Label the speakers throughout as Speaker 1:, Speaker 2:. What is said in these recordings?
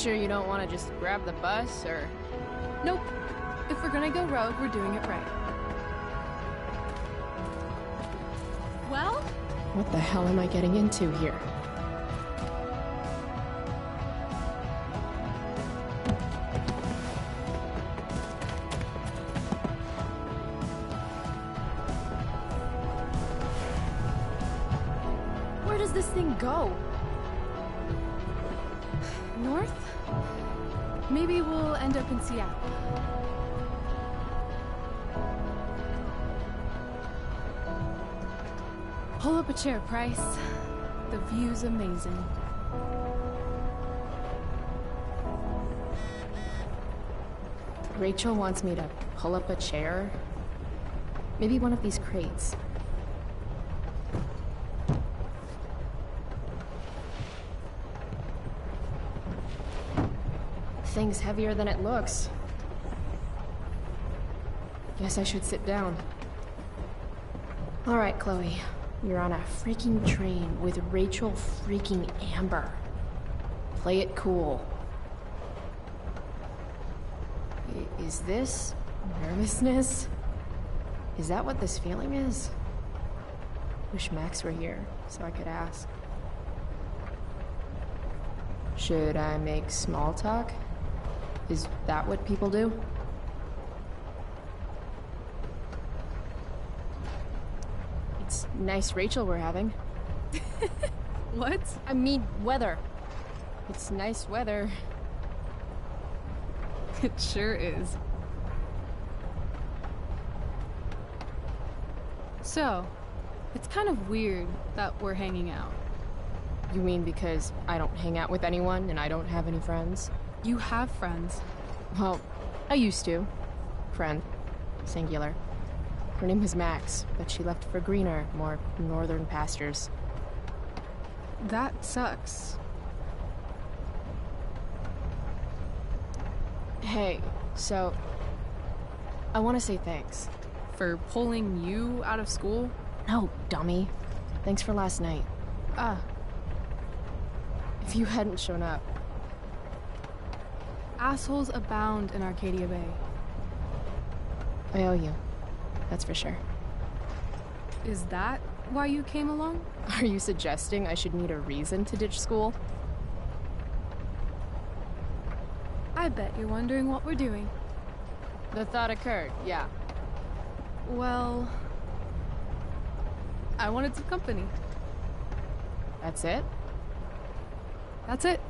Speaker 1: sure you don't want to just grab the bus, or...
Speaker 2: Nope. If we're gonna go rogue, we're doing it right. Well?
Speaker 1: What the hell am I getting into here?
Speaker 2: Where does this thing go? North? Maybe we'll end up in Seattle. Pull up a chair, Price. The view's amazing.
Speaker 1: Rachel wants me to pull up a chair. Maybe one of these crates. Thing's heavier than it looks. Guess I should sit down. All right, Chloe. You're on a freaking train with Rachel freaking Amber. Play it cool. Is this nervousness? Is that what this feeling is? Wish Max were here so I could ask. Should I make small talk? Is that what people do? It's nice Rachel we're having.
Speaker 2: What?
Speaker 1: I mean, weather. It's nice weather.
Speaker 2: It sure is. So, it's kind of weird that we're hanging out.
Speaker 1: You mean because I don't hang out with anyone and I don't have any friends?
Speaker 2: You have friends.
Speaker 1: Well, I used to. Friend. Singular. Her name was Max, but she left for greener, more northern pastures.
Speaker 2: That sucks.
Speaker 1: Hey, so... I want to say thanks.
Speaker 2: For pulling you out of school?
Speaker 1: No, dummy. Thanks for last night. If you hadn't shown up...
Speaker 2: Assholes abound in Arcadia Bay.
Speaker 1: I owe you. That's for sure.
Speaker 2: Is that why you came along?
Speaker 1: Are you suggesting I should need a reason to ditch school?
Speaker 2: I bet you're wondering what we're doing.
Speaker 1: The thought occurred, yeah.
Speaker 2: Well... I wanted some company.
Speaker 1: That's it?
Speaker 2: That's it.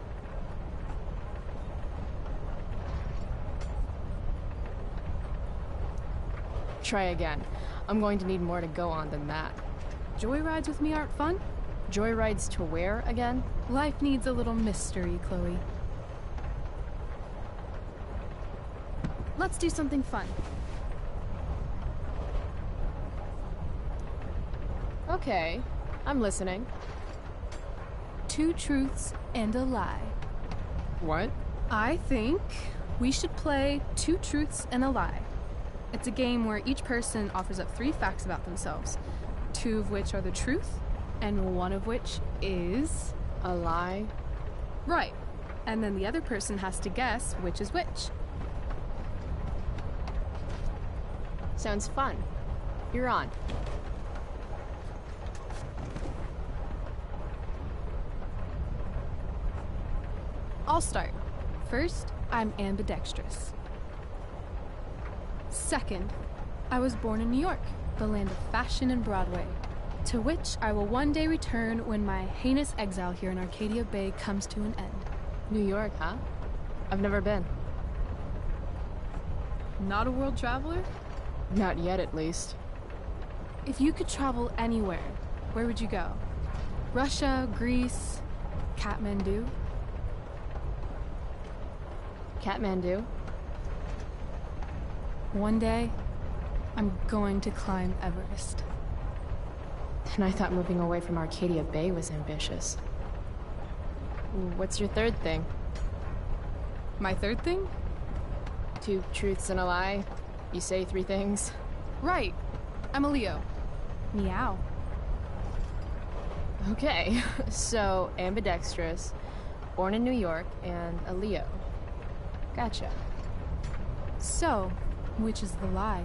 Speaker 1: Try again. I'm going to need more to go on than that.
Speaker 2: Joyrides with me aren't fun?
Speaker 1: Joyrides to where again?
Speaker 2: Life needs a little mystery, Chloe. Let's do something fun.
Speaker 1: Okay, I'm listening.
Speaker 2: 2 truths and a lie.
Speaker 1: What?
Speaker 2: I think we should play 2 truths and a lie. It's a game where each person offers up 3 facts about themselves, 2 of which are the truth, and 1 of which is...
Speaker 1: a lie?
Speaker 2: Right. And then the other person has to guess which is which.
Speaker 1: Sounds fun. You're on.
Speaker 2: I'll start. First, I'm ambidextrous. Second, I was born in New York, the land of fashion and Broadway, to which I will one day return when my heinous exile here in Arcadia Bay comes to an end.
Speaker 1: New York, huh? I've never been.
Speaker 2: Not a world traveler?
Speaker 1: Not yet, at least.
Speaker 2: If you could travel anywhere, where would you go? Russia, Greece, Kathmandu?
Speaker 1: Kathmandu?
Speaker 2: One day, I'm going to climb Everest.
Speaker 1: And I thought moving away from Arcadia Bay was ambitious. What's your third thing?
Speaker 2: My third thing?
Speaker 1: 2 truths and a lie? You say 3 things?
Speaker 2: Right. I'm a Leo. Meow.
Speaker 1: Okay, so ambidextrous, born in New York, and a Leo. Gotcha.
Speaker 2: So, which is the lie?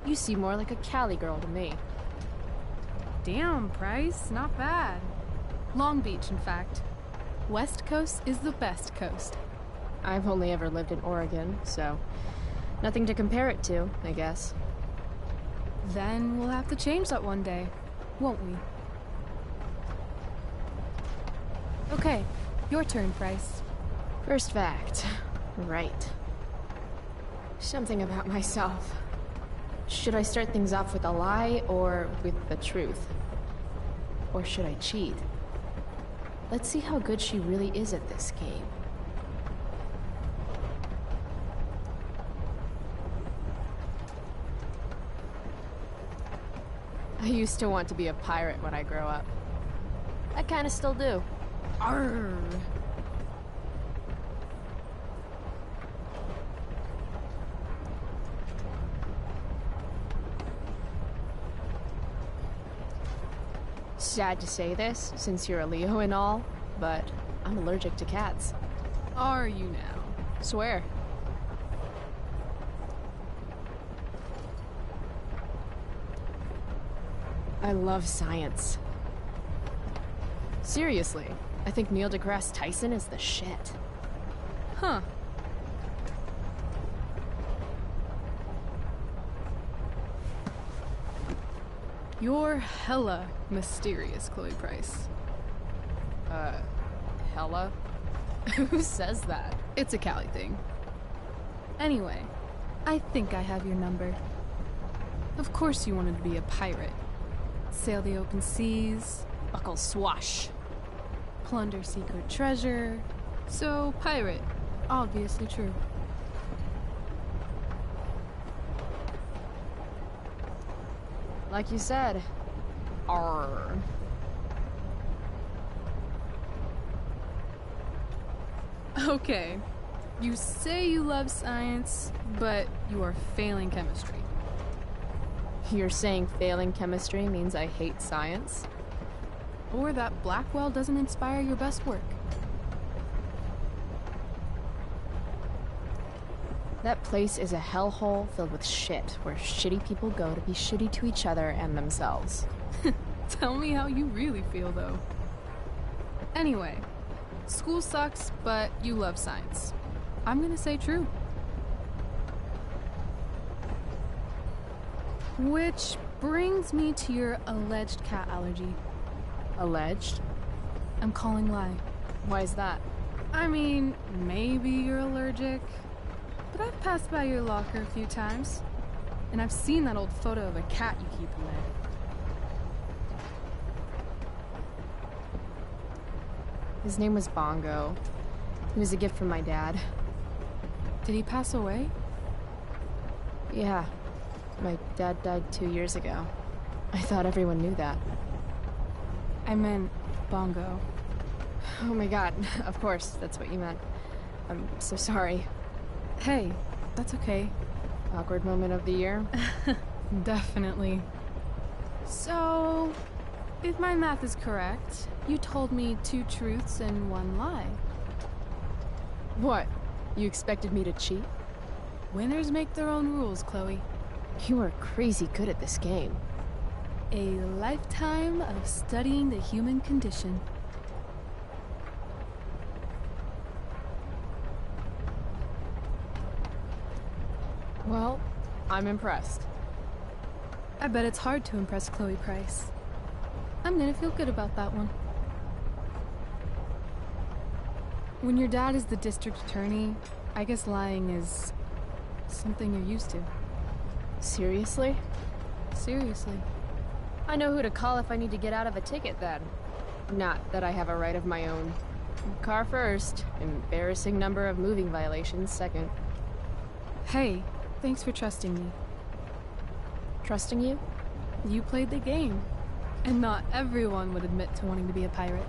Speaker 1: You seem more like a Cali girl to me.
Speaker 2: Damn, Price, not bad. Long Beach, in fact. West Coast is the best coast.
Speaker 1: I've only ever lived in Oregon, so nothing to compare it to, I guess.
Speaker 2: Then we'll have to change that one day, won't we? Okay, your turn, Price.
Speaker 1: First fact. Right. Something about myself. Should I start things off with a lie or with the truth? Or should I cheat? Let's see how good she really is at this game. I used to want to be a pirate when I grow up. I kinda still do.
Speaker 2: Arr!
Speaker 1: Sad to say this, since you're a Leo and all, but I'm allergic to cats.
Speaker 2: Are you now?
Speaker 1: Swear. I love science. Seriously, I think Neil deGrasse Tyson is the shit.
Speaker 2: Huh. You're hella mysterious, Chloe Price.
Speaker 1: Hella? Who says that?
Speaker 2: It's a Cali thing. Anyway, I think I have your number. Of course you wanted to be a pirate. Sail the open seas,
Speaker 1: Buckle swash.
Speaker 2: plunder secret treasure. So, pirate. Obviously true.
Speaker 1: Like you said. Arr.
Speaker 2: Okay. You say you love science, but you are failing chemistry.
Speaker 1: You're saying failing chemistry means I hate science?
Speaker 2: Or that Blackwell doesn't inspire your best work.
Speaker 1: That place is a hellhole filled with shit, where shitty people go to be shitty to each other and themselves.
Speaker 2: Tell me how you really feel, though. Anyway, school sucks, but you love science. I'm gonna say true. Which brings me to your alleged cat allergy.
Speaker 1: Alleged?
Speaker 2: I'm calling lie.
Speaker 1: Why is that?
Speaker 2: I mean, maybe you're allergic, but I've passed by your locker a few times, and I've seen that old photo of a cat you keep in there.
Speaker 1: His name was Bongo. He was a gift from my dad.
Speaker 2: Did he pass away?
Speaker 1: Yeah. My dad died 2 years ago. I thought everyone knew that.
Speaker 2: I meant Bongo.
Speaker 1: Oh my god, of course, that's what you meant. I'm so sorry.
Speaker 2: Hey, that's okay.
Speaker 1: Awkward moment of the year?
Speaker 2: Definitely. So, if my math is correct, you told me 2 truths and 1 lie.
Speaker 1: What? You expected me to cheat?
Speaker 2: Winners make their own rules, Chloe.
Speaker 1: You are crazy good at this game.
Speaker 2: A lifetime of studying the human condition.
Speaker 1: Well, I'm impressed.
Speaker 2: I bet it's hard to impress Chloe Price. I'm gonna feel good about that one. When your dad is the district attorney, I guess lying is something you're used to.
Speaker 1: Seriously?
Speaker 2: Seriously.
Speaker 1: I know who to call if I need to get out of a ticket then. Not that I have a right of my own. Car first, embarrassing number of moving violations second.
Speaker 2: Hey, thanks for trusting me.
Speaker 1: Trusting you?
Speaker 2: You played the game. And not everyone would admit to wanting to be a pirate.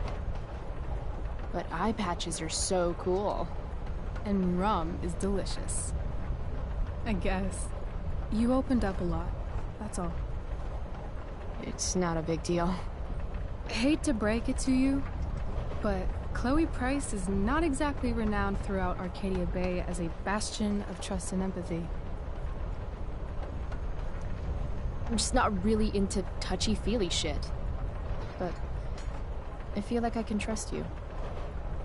Speaker 1: But eye patches are so cool.
Speaker 2: And rum is delicious. I guess. You opened up a lot, that's all.
Speaker 1: It's not a big deal.
Speaker 2: Hate to break it to you, but Chloe Price is not exactly renowned throughout Arcadia Bay as a bastion of trust and empathy.
Speaker 1: I'm just not really into touchy-feely shit. But I feel like I can trust you.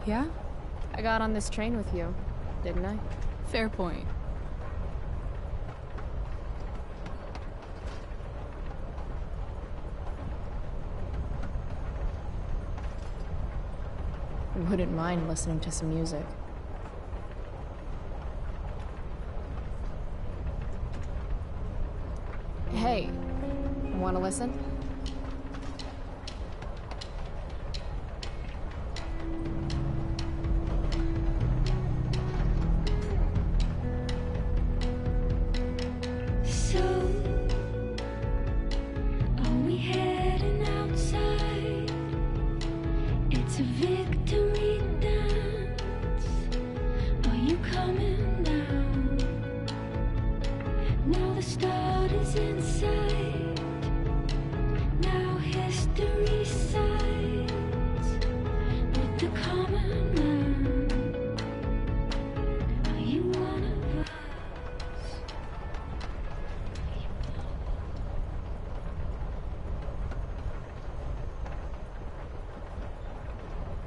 Speaker 2: Yeah?
Speaker 1: I got on this train with you, didn't I?
Speaker 2: Fair point.
Speaker 1: I wouldn't mind listening to some music. Hey, wanna listen?
Speaker 3: So, are we heading outside? It's a victory dance. Are you coming down? Now the start is in sight. Now history sides with the common man. Are you one of us?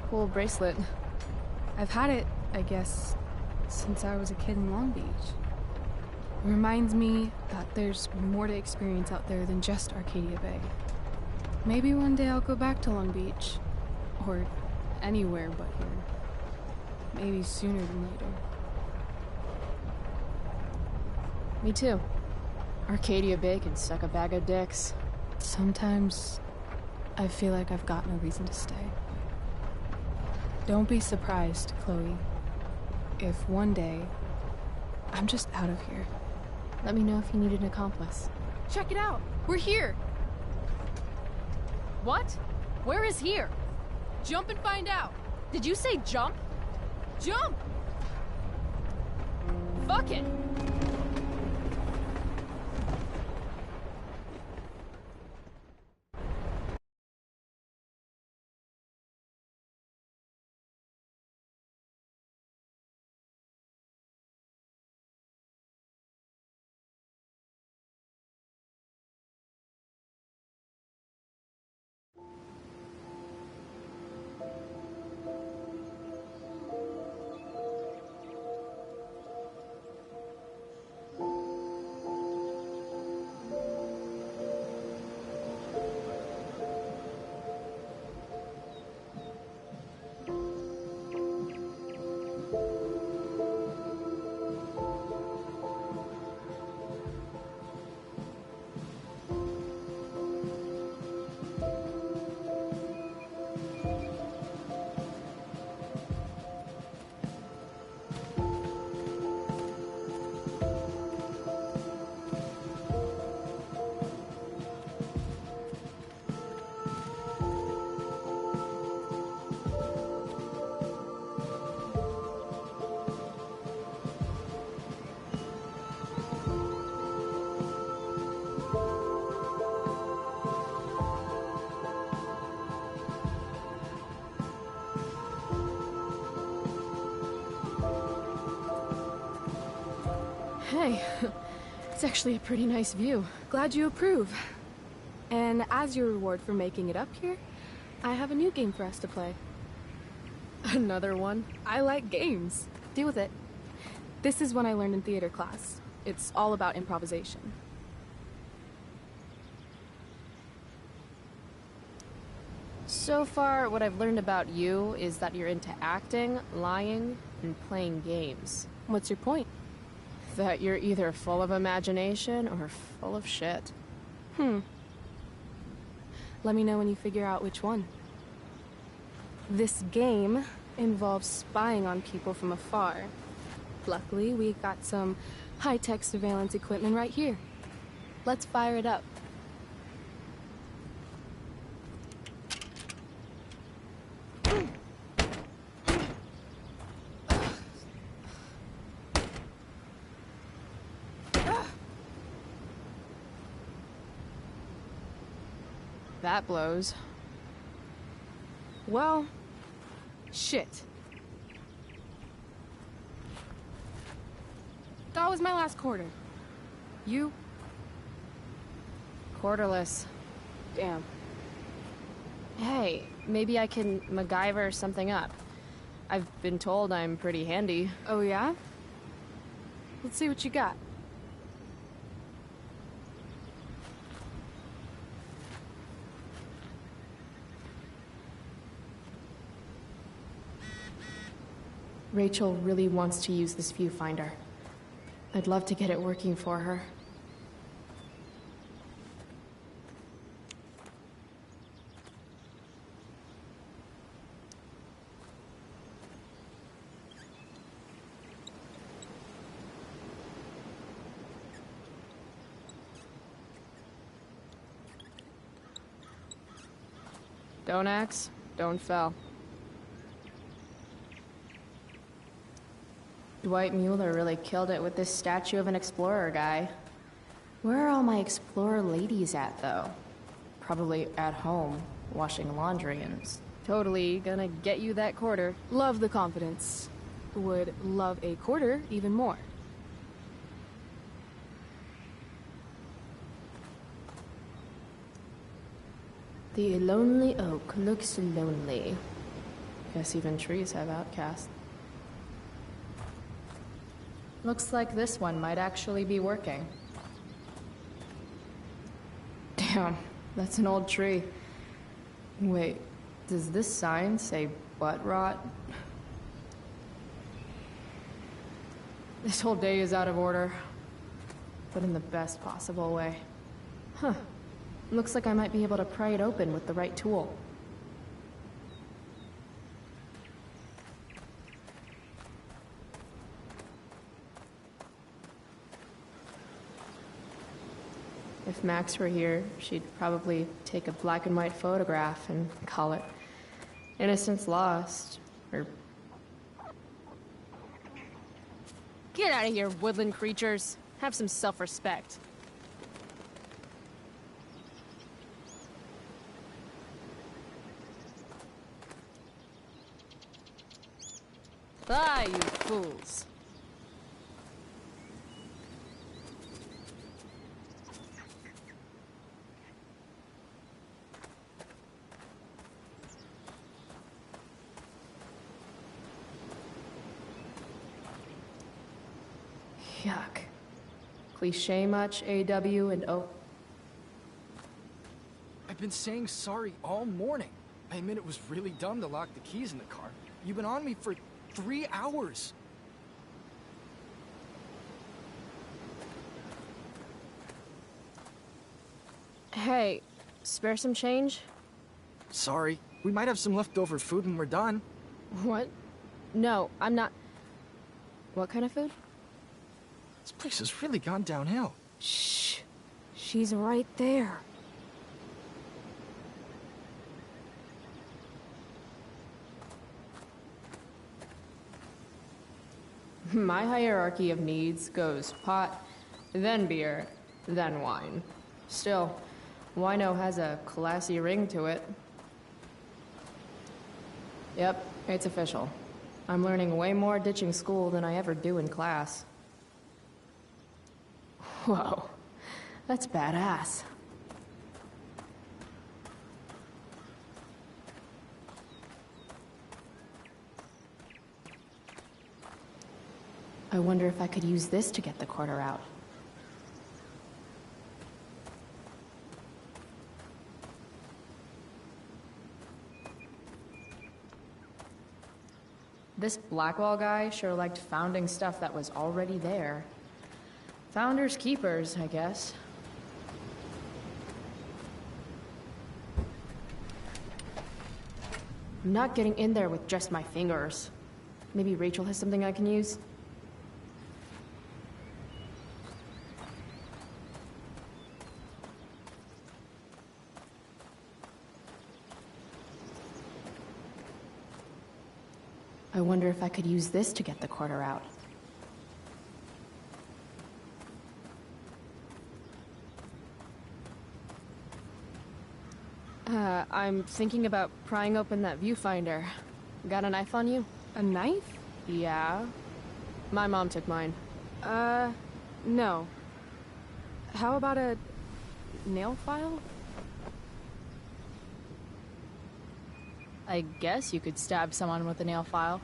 Speaker 1: Cool bracelet.
Speaker 2: I've had it, I guess, since I was a kid in Long Beach. It reminds me that there's more to experience out there than just Arcadia Bay. Maybe one day I'll go back to Long Beach. Or anywhere but here. Maybe sooner than later.
Speaker 1: Me too. Arcadia Bay can suck a bag of dicks.
Speaker 2: Sometimes I feel like I've got no reason to stay. Don't be surprised, Chloe, if one day I'm just out of here.
Speaker 1: Let me know if you need an accomplice.
Speaker 2: Check it out! We're here!
Speaker 1: What? Where is here?
Speaker 2: Jump and find out!
Speaker 1: Did you say jump?
Speaker 2: Jump!
Speaker 1: Fuck it! Hey, it's actually a pretty nice view.
Speaker 2: Glad you approve. And as your reward for making it up here, I have a new game for us to play.
Speaker 1: Another one?
Speaker 2: I like games. Deal with it. This is one I learned in theater class. It's all about improvisation.
Speaker 1: So far, what I've learned about you is that you're into acting, lying, and playing games.
Speaker 2: What's your point?
Speaker 1: That you're either full of imagination or full of shit.
Speaker 2: Let me know when you figure out which one. This game involves spying on people from afar. Luckily, we got some high-tech surveillance equipment right here. Let's fire it up.
Speaker 1: That blows.
Speaker 2: Well, shit. That was my last quarter. You?
Speaker 1: Quarterless.
Speaker 2: Damn.
Speaker 1: Hey, maybe I can MacGyver something up. I've been told I'm pretty handy.
Speaker 2: Oh yeah? Let's see what you got.
Speaker 1: Rachel really wants to use this viewfinder. I'd love to get it working for her. Don't axe, don't fell. Dwight Mueller really killed it with this statue of an explorer guy. Where are all my explorer ladies at, though? Probably at home, washing laundry and totally gonna get you that quarter.
Speaker 2: Love the confidence. Would love a quarter even more.
Speaker 1: The lonely oak looks lonely. Guess even trees have outcasts. Looks like this one might actually be working. Damn, that's an old tree. Wait, does this sign say butt rot? This whole day is out of order, but in the best possible way. Huh. Looks like I might be able to pry it open with the right tool. If Max were here, she'd probably take a black and white photograph and call it Innocence Lost, or... Get out of here, woodland creatures. Have some self-respect. Ah, you fools. Yuck. Cliche much, AW and O?
Speaker 4: I've been saying sorry all morning. I admit it was really dumb to lock the keys in the car. You've been on me for 3 hours.
Speaker 1: Hey, spare some change?
Speaker 4: Sorry. We might have some leftover food when we're done.
Speaker 1: What? No, I'm not... What kind of food?
Speaker 4: This place has really gone downhill.
Speaker 2: Shh. She's right there.
Speaker 1: My hierarchy of needs goes pot, then beer, then wine. Still, wino has a classy ring to it. Yep, it's official. I'm learning way more ditching school than I ever do in class. Whoa, that's badass. I wonder if I could use this to get the quarter out. This Blackwall guy sure liked founding stuff that was already there. Founders keepers, I guess. I'm not getting in there with just my fingers. Maybe Rachel has something I can use? I wonder if I could use this to get the quarter out. I'm thinking about prying open that viewfinder. Got a knife on you?
Speaker 2: A knife?
Speaker 1: Yeah. My mom took mine.
Speaker 2: No. How about a nail file?
Speaker 1: I guess you could stab someone with a nail file.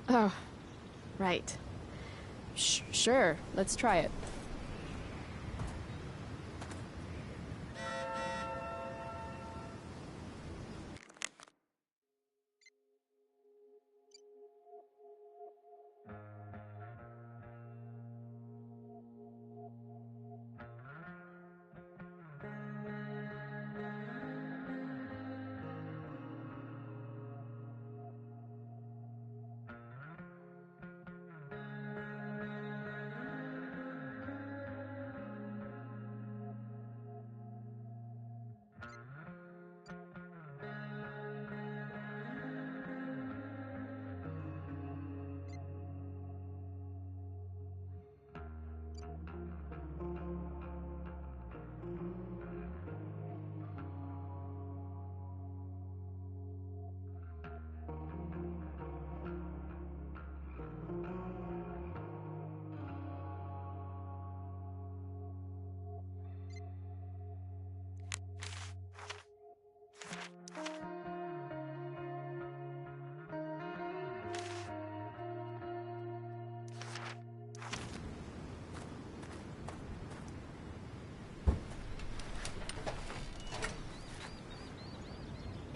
Speaker 1: Oh, right. Sure, let's try it.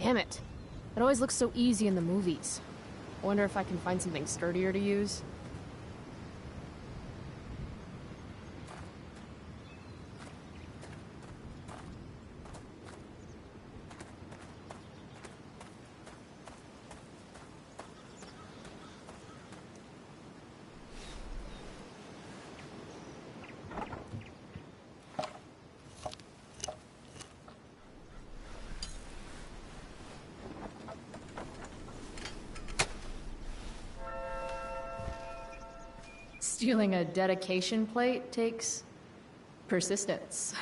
Speaker 1: Damn it. It always looks so easy in the movies. I wonder if I can find something sturdier to use. Stealing a dedication plate takes persistence.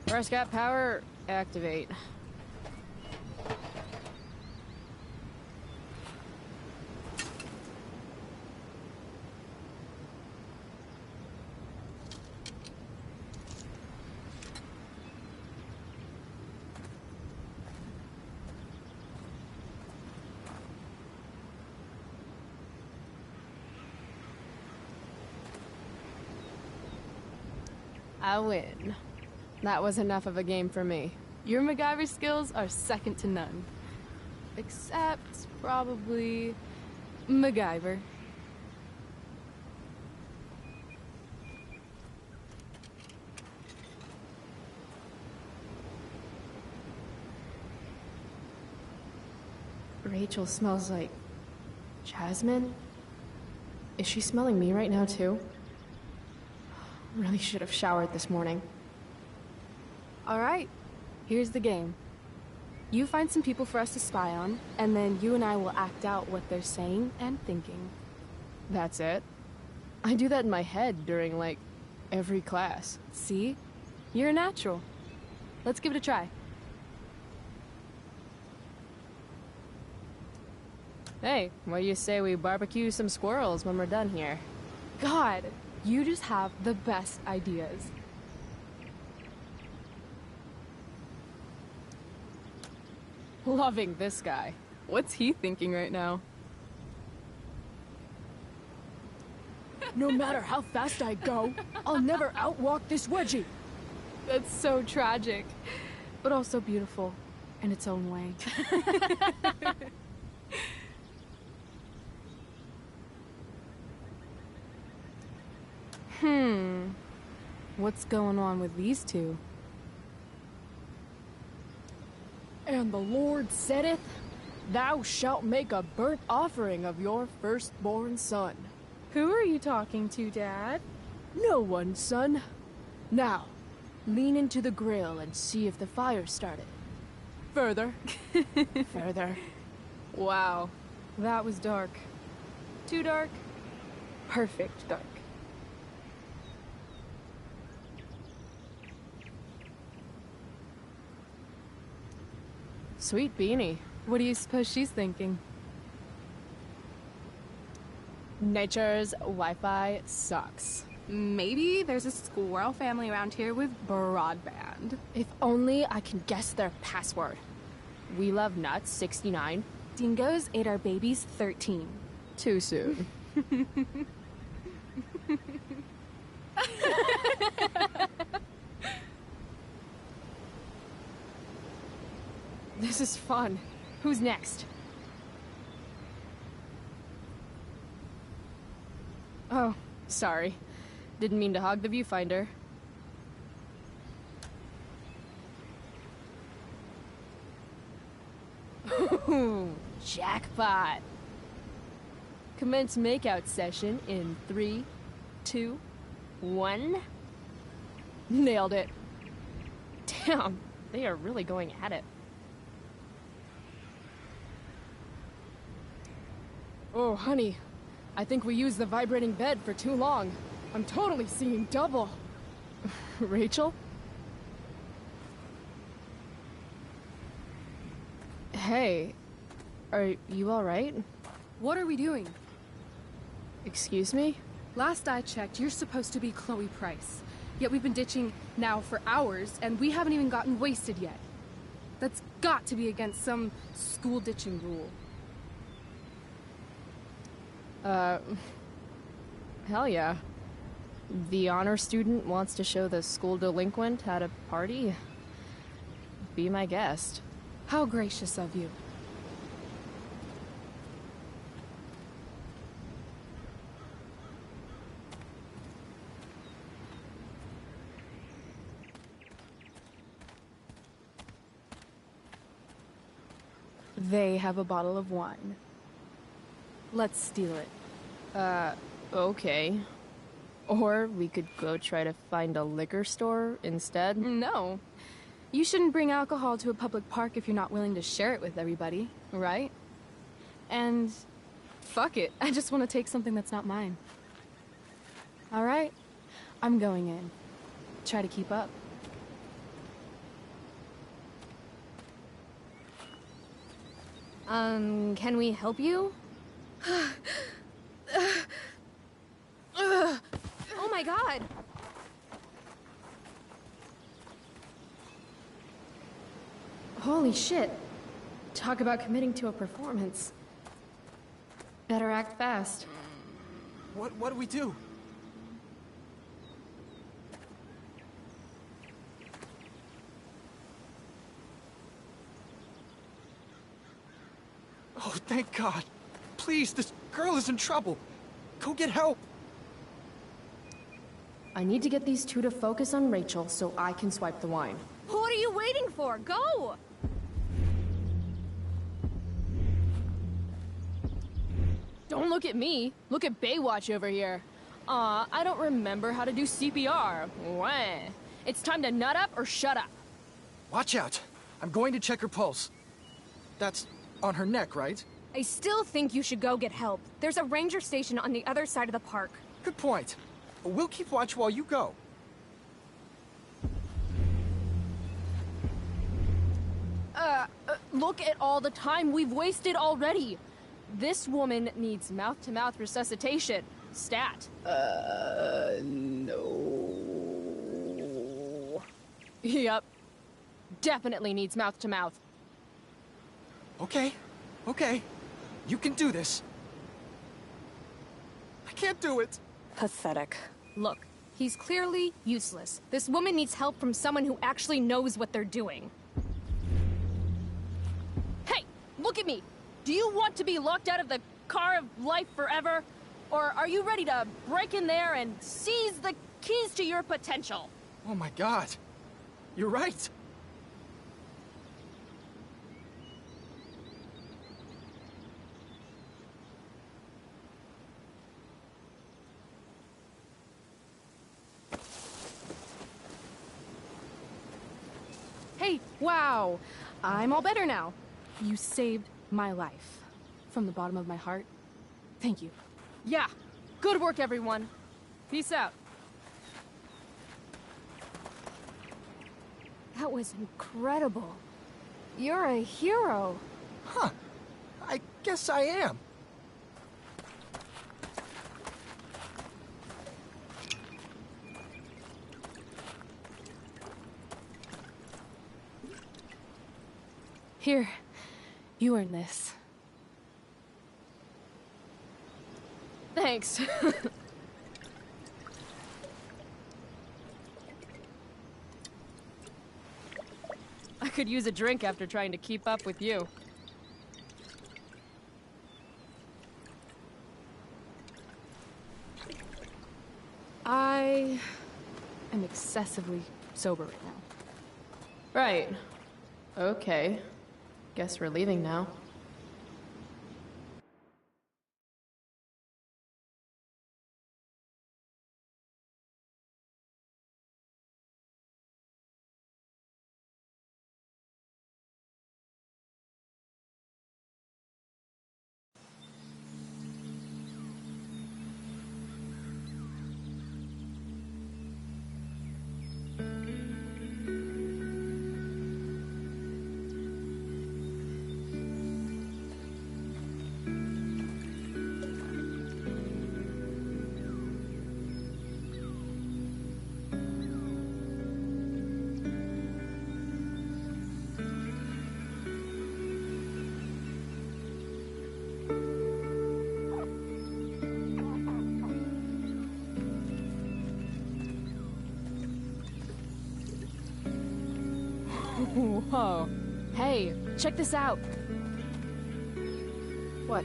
Speaker 1: Press got power, activate. I win. That was enough of a game for me.
Speaker 2: Your MacGyver skills are second to none. Except, probably, MacGyver.
Speaker 1: Rachel smells like jasmine? Is she smelling me right now, too? Really should have showered this morning.
Speaker 2: All right, here's the game. You find some people for us to spy on, and then you and I will act out what they're saying and thinking.
Speaker 1: That's it? I do that in my head during, like, every class.
Speaker 2: See? You're a natural. Let's give it a try.
Speaker 1: Hey, what do you say we barbecue some squirrels when we're done here?
Speaker 2: God, you just have the best ideas.
Speaker 1: Loving this guy.
Speaker 2: What's he thinking right now?
Speaker 5: No matter how fast I go, I'll never outwalk this wedgie.
Speaker 2: That's so tragic, but also beautiful in its own way. What's going on with these two?
Speaker 5: And the Lord saith, Thou shalt make a burnt offering of your firstborn son.
Speaker 2: Who are you talking to, Dad?
Speaker 5: No one, son. Now, lean into the grill and see if the fire started. Further. Further.
Speaker 2: Wow, that was dark. Too dark? Perfect dark.
Speaker 1: Sweet beanie.
Speaker 2: What do you suppose she's thinking?
Speaker 5: Nature's Wi-Fi sucks.
Speaker 2: Maybe there's a squirrel family around here with broadband.
Speaker 5: If only I can guess their password. We love nuts 69.
Speaker 2: Dingoes ate our babies 13.
Speaker 5: Too soon. This is fun. Who's next? Oh, sorry. Didn't mean to hog the viewfinder. Ooh, jackpot. Commence makeout session in 3, 2, 1. Nailed it. Damn, they are really going at it. Oh, honey, I think we used the vibrating bed for too long. I'm totally seeing double. Rachel? Hey, are you alright?
Speaker 2: What are we doing?
Speaker 5: Excuse me?
Speaker 2: Last I checked, you're supposed to be Chloe Price. Yet we've been ditching now for hours, and we haven't even gotten wasted yet. That's got to be against some school ditching rule.
Speaker 5: Hell yeah. The honor student wants to show the school delinquent how to party? Be my guest.
Speaker 2: How gracious of you. They have a bottle of wine. Let's steal it.
Speaker 5: Okay. Or we could go try to find a liquor store instead.
Speaker 2: No. You shouldn't bring alcohol to a public park if you're not willing to share it with everybody, right? And fuck it, I just want to take something that's not mine. All right, I'm going in. Try to keep up.
Speaker 5: Can we help you?
Speaker 1: Oh my god!
Speaker 5: Holy shit. Talk about committing to a performance. Better act fast.
Speaker 4: What do we do? Oh, thank God. Please, this girl is in trouble. Go get help.
Speaker 5: I need to get these two to focus on Rachel so I can swipe the wine.
Speaker 1: What are you waiting for? Go!
Speaker 5: Don't look at me. Look at Baywatch over here. I don't remember how to do CPR. Wah. It's time to nut up or shut up.
Speaker 4: Watch out. I'm going to check her pulse. That's on her neck, right?
Speaker 1: I still think you should go get help. There's a ranger station on the other side of the park.
Speaker 4: Good point. We'll keep watch while you go.
Speaker 5: Look at all the time we've wasted already. This woman needs mouth-to-mouth resuscitation. Stat.
Speaker 1: No.
Speaker 5: Yep. Definitely needs mouth-to-mouth.
Speaker 4: Okay, okay. You can do this. I can't do it.
Speaker 6: Pathetic.
Speaker 7: Look, he's clearly useless. This woman needs help from someone who actually knows what they're doing.
Speaker 5: Hey, look at me. Do you want to be locked out of the car of life forever? Or are you ready to break in there and seize the keys to your potential?
Speaker 4: Oh my God. You're right.
Speaker 2: Hey, wow. I'm all better now. You saved my life. From the bottom of my heart, thank you.
Speaker 5: Yeah. Good work, everyone. Peace out.
Speaker 7: That was incredible. You're a hero.
Speaker 4: Huh. I guess I am.
Speaker 2: Here, you earned this.
Speaker 5: Thanks. I could use a drink after trying to keep up with you.
Speaker 2: I am excessively sober right now.
Speaker 1: Right. Okay. Guess we're leaving now.
Speaker 5: Whoa. Hey, check this out.
Speaker 1: What?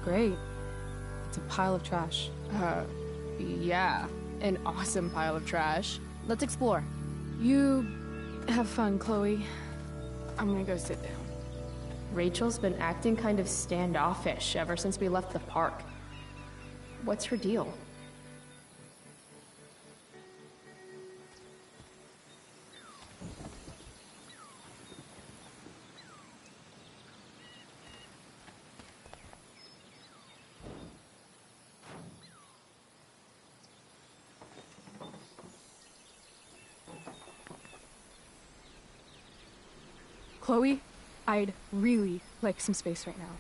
Speaker 2: Great. It's a pile of trash.
Speaker 5: Yeah. An awesome pile of trash. Let's explore.
Speaker 2: You have fun, Chloe. I'm gonna go sit down.
Speaker 1: Rachel's been acting kind of standoffish ever since we left the park. What's her deal?
Speaker 2: Chloe, I'd really like some space right now.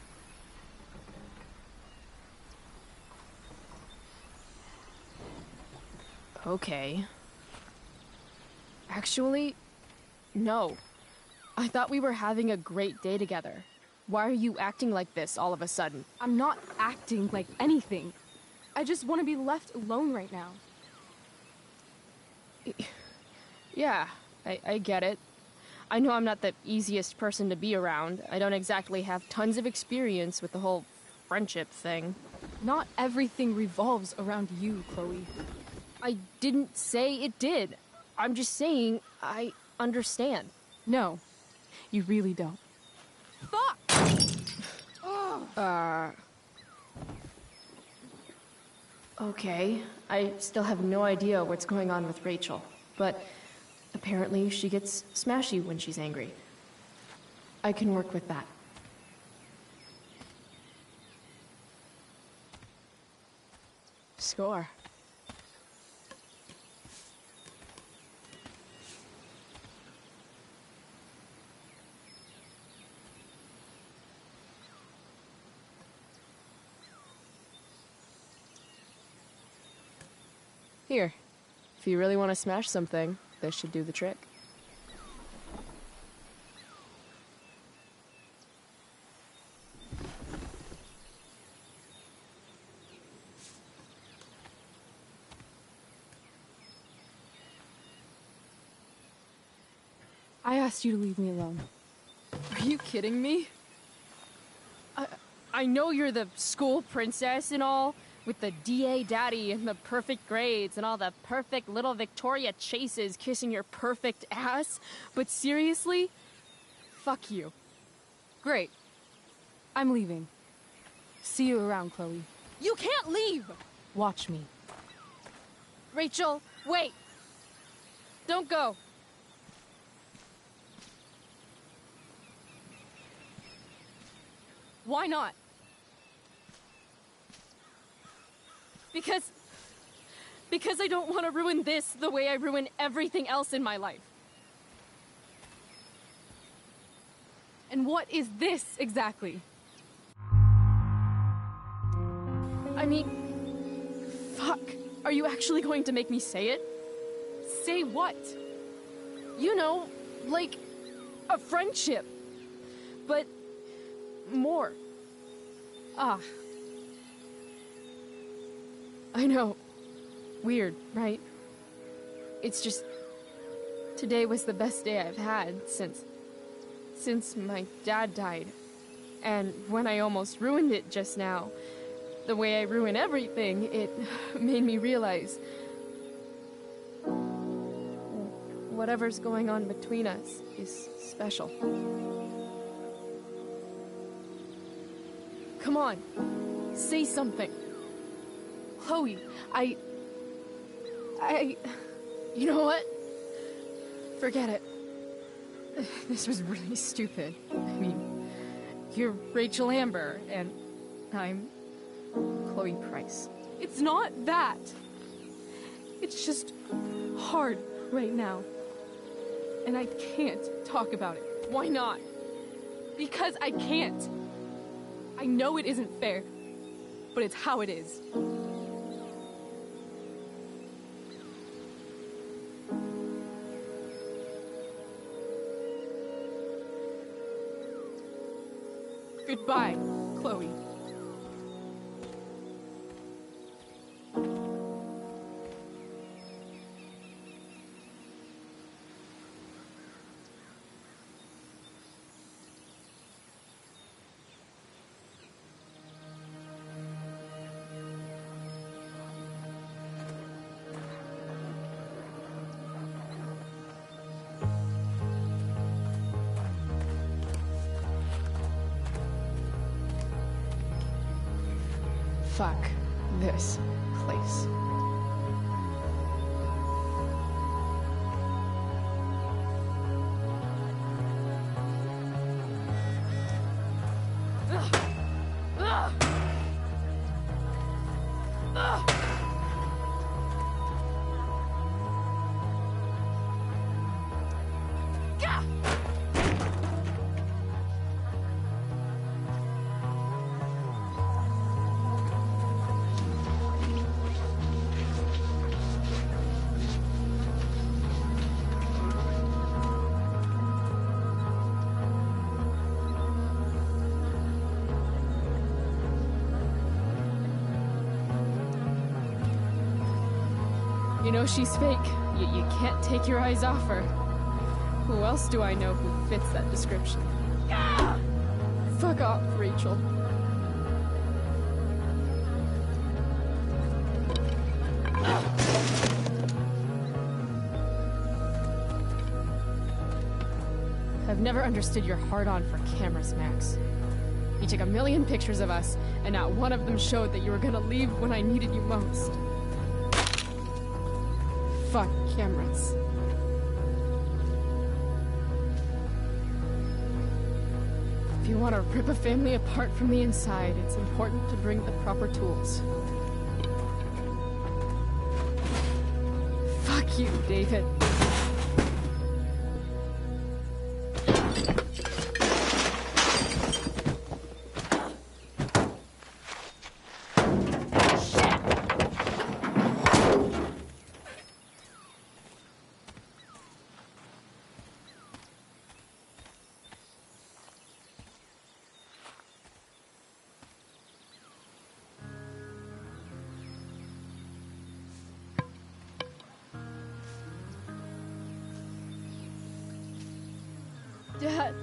Speaker 5: Okay. Actually, no. I thought we were having a great day together. Why are you acting like this all of a sudden?
Speaker 2: I'm not acting like anything. I just want to be left alone right now.
Speaker 5: Yeah, I get it. I know I'm not the easiest person to be around. I don't exactly have tons of experience with the whole friendship thing.
Speaker 2: Not everything revolves around you, Chloe.
Speaker 5: I didn't say it did. I'm just saying I understand.
Speaker 2: No, you really don't.
Speaker 5: Fuck! Ugh.
Speaker 1: Okay, I still have no idea what's going on with Rachel, but apparently she gets smashy when she's angry. I can work with that.
Speaker 5: Score. Here, if you really want to smash something, this should do the trick.
Speaker 2: I asked you to leave me alone.
Speaker 5: Are you kidding me? I know you're the school princess and all, with the DA daddy and the perfect grades and all the perfect little Victoria chases kissing your perfect ass, but seriously? Fuck you.
Speaker 2: Great. I'm leaving. See you around, Chloe.
Speaker 5: You can't leave!
Speaker 2: Watch me.
Speaker 5: Rachel, wait! Don't go.
Speaker 2: Why not?
Speaker 5: Because I don't want to ruin this the way I ruin everything else in my life.
Speaker 2: And what is this exactly?
Speaker 5: I mean, fuck. Are you actually going to make me say it?
Speaker 2: Say what?
Speaker 5: You know, like a friendship. But more.
Speaker 2: Ah,
Speaker 5: I know. Weird, right? It's just... Today was the best day I've had since my dad died. And when I almost ruined it just now, the way I ruin everything, it made me realize... whatever's going on between us is special. Come on. Say something.
Speaker 2: Chloe, I...
Speaker 5: You know what? Forget it. This was really stupid. I mean, you're Rachel Amber, and I'm Chloe Price.
Speaker 2: It's not that. It's just hard right now. And I can't talk about it.
Speaker 5: Why not?
Speaker 2: Because I can't. I know it isn't fair, but it's how it is. Goodbye, Chloe.
Speaker 1: Fuck this place.
Speaker 5: You know she's fake, yet you can't take your eyes off her. Who else do I know who fits that description? Fuck off, Rachel. I've never understood your hard-on for cameras, Max. You took a million pictures of us, and not one of them showed that you were gonna leave when I needed you most. Fuck cameras. If you want to rip a family apart from the inside, it's important to bring the proper tools. Fuck you, David. Dad.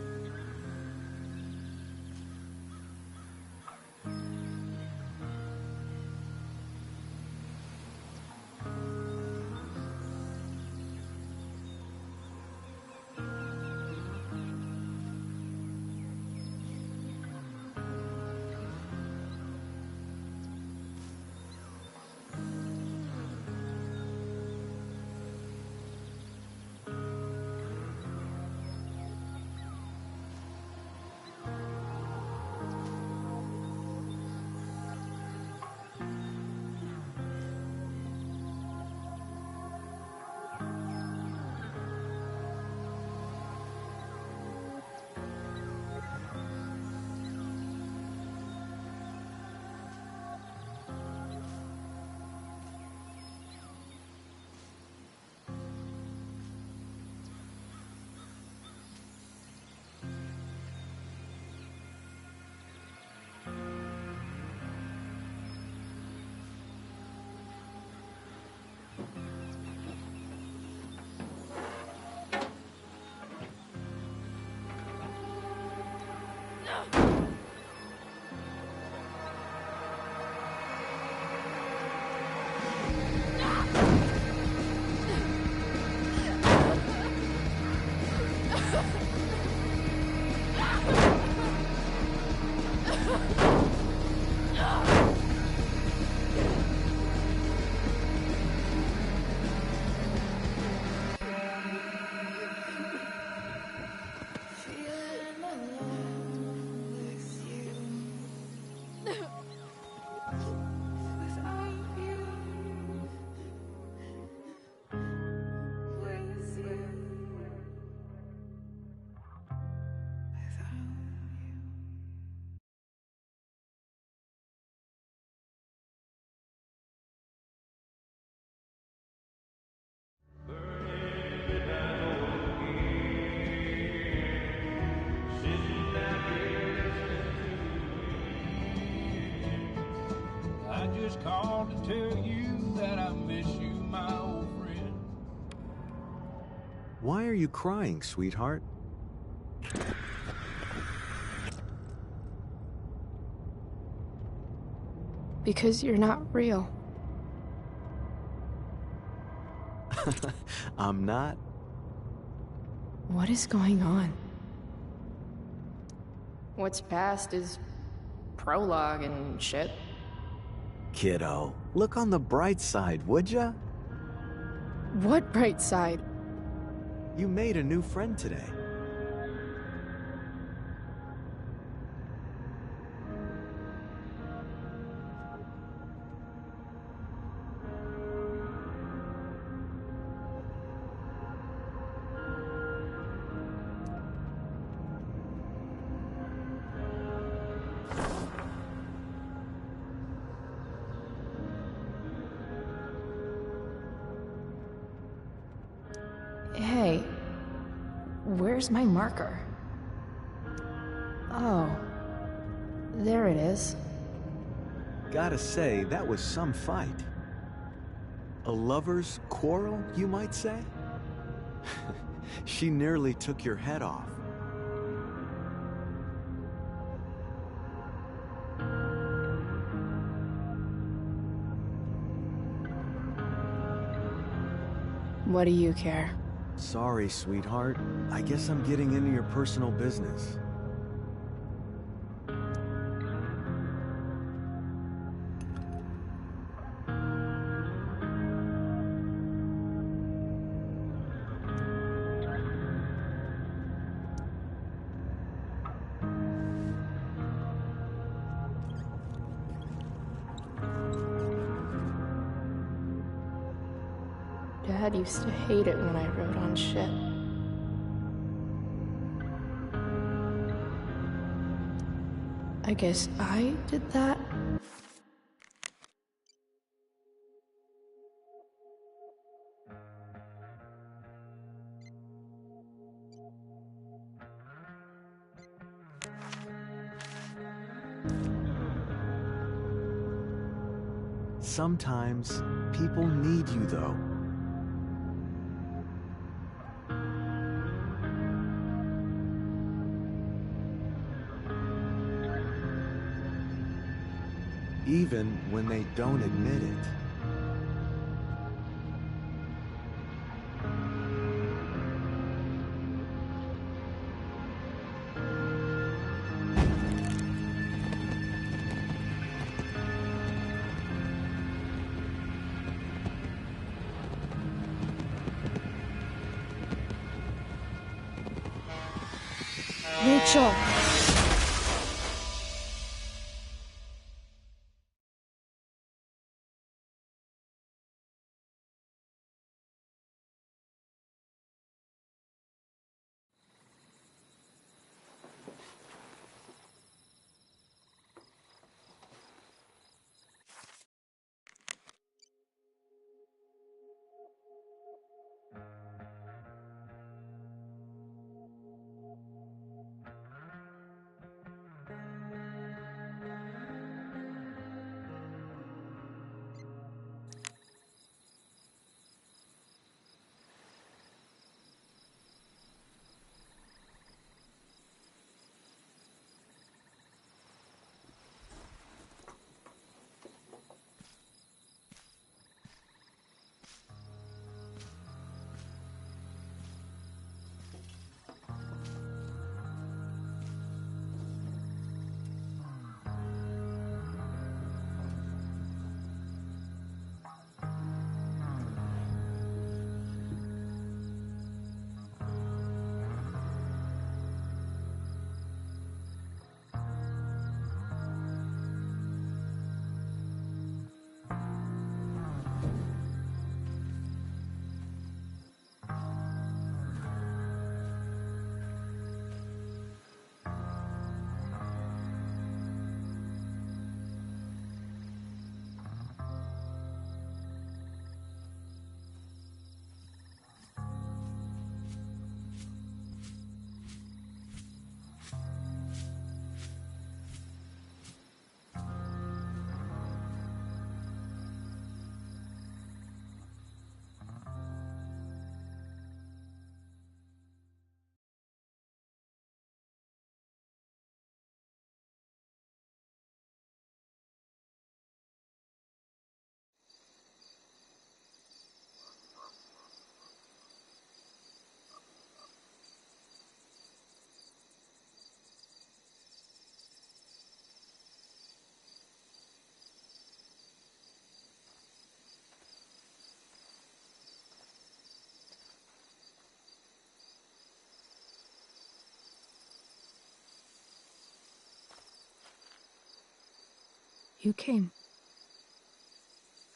Speaker 6: Just called to tell you that I miss you, my old friend.
Speaker 8: Why are you crying, sweetheart?
Speaker 5: Because you're not real.
Speaker 8: I'm not.
Speaker 5: What is going on? What's past is prologue and shit.
Speaker 8: Kiddo, look on the bright side, would ya?
Speaker 5: What bright side?
Speaker 8: You made a new friend today.
Speaker 5: Hey, where's my marker? Oh, there it is.
Speaker 8: Gotta say, that was some fight. A lover's quarrel, you might say? She nearly took your head off.
Speaker 5: What do you care?
Speaker 8: Sorry, sweetheart. I guess I'm getting into your personal business.
Speaker 1: Dad used to hate it when I rode on shit. I guess I did that?
Speaker 8: Sometimes people need you, though. Even when they don't admit it.
Speaker 5: Rachel!
Speaker 2: You came.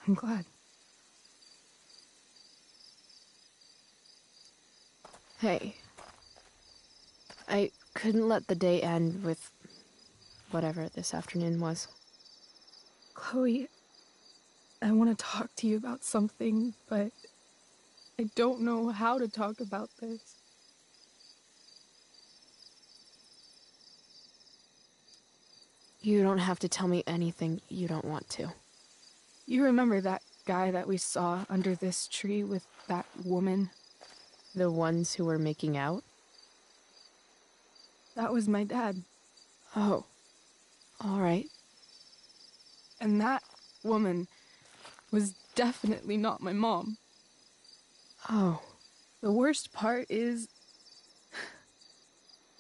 Speaker 2: I'm glad.
Speaker 1: Hey. I couldn't let the day end with whatever this afternoon was.
Speaker 2: Chloe, I want to talk to you about something, but I don't know how to talk about this.
Speaker 1: You don't have to tell me anything you don't want to.
Speaker 2: You remember that guy that we saw under this tree with that woman?
Speaker 1: The ones who were making out?
Speaker 2: That was my dad.
Speaker 1: Oh. All right.
Speaker 2: And that woman was definitely not my mom.
Speaker 1: Oh.
Speaker 2: The worst part is,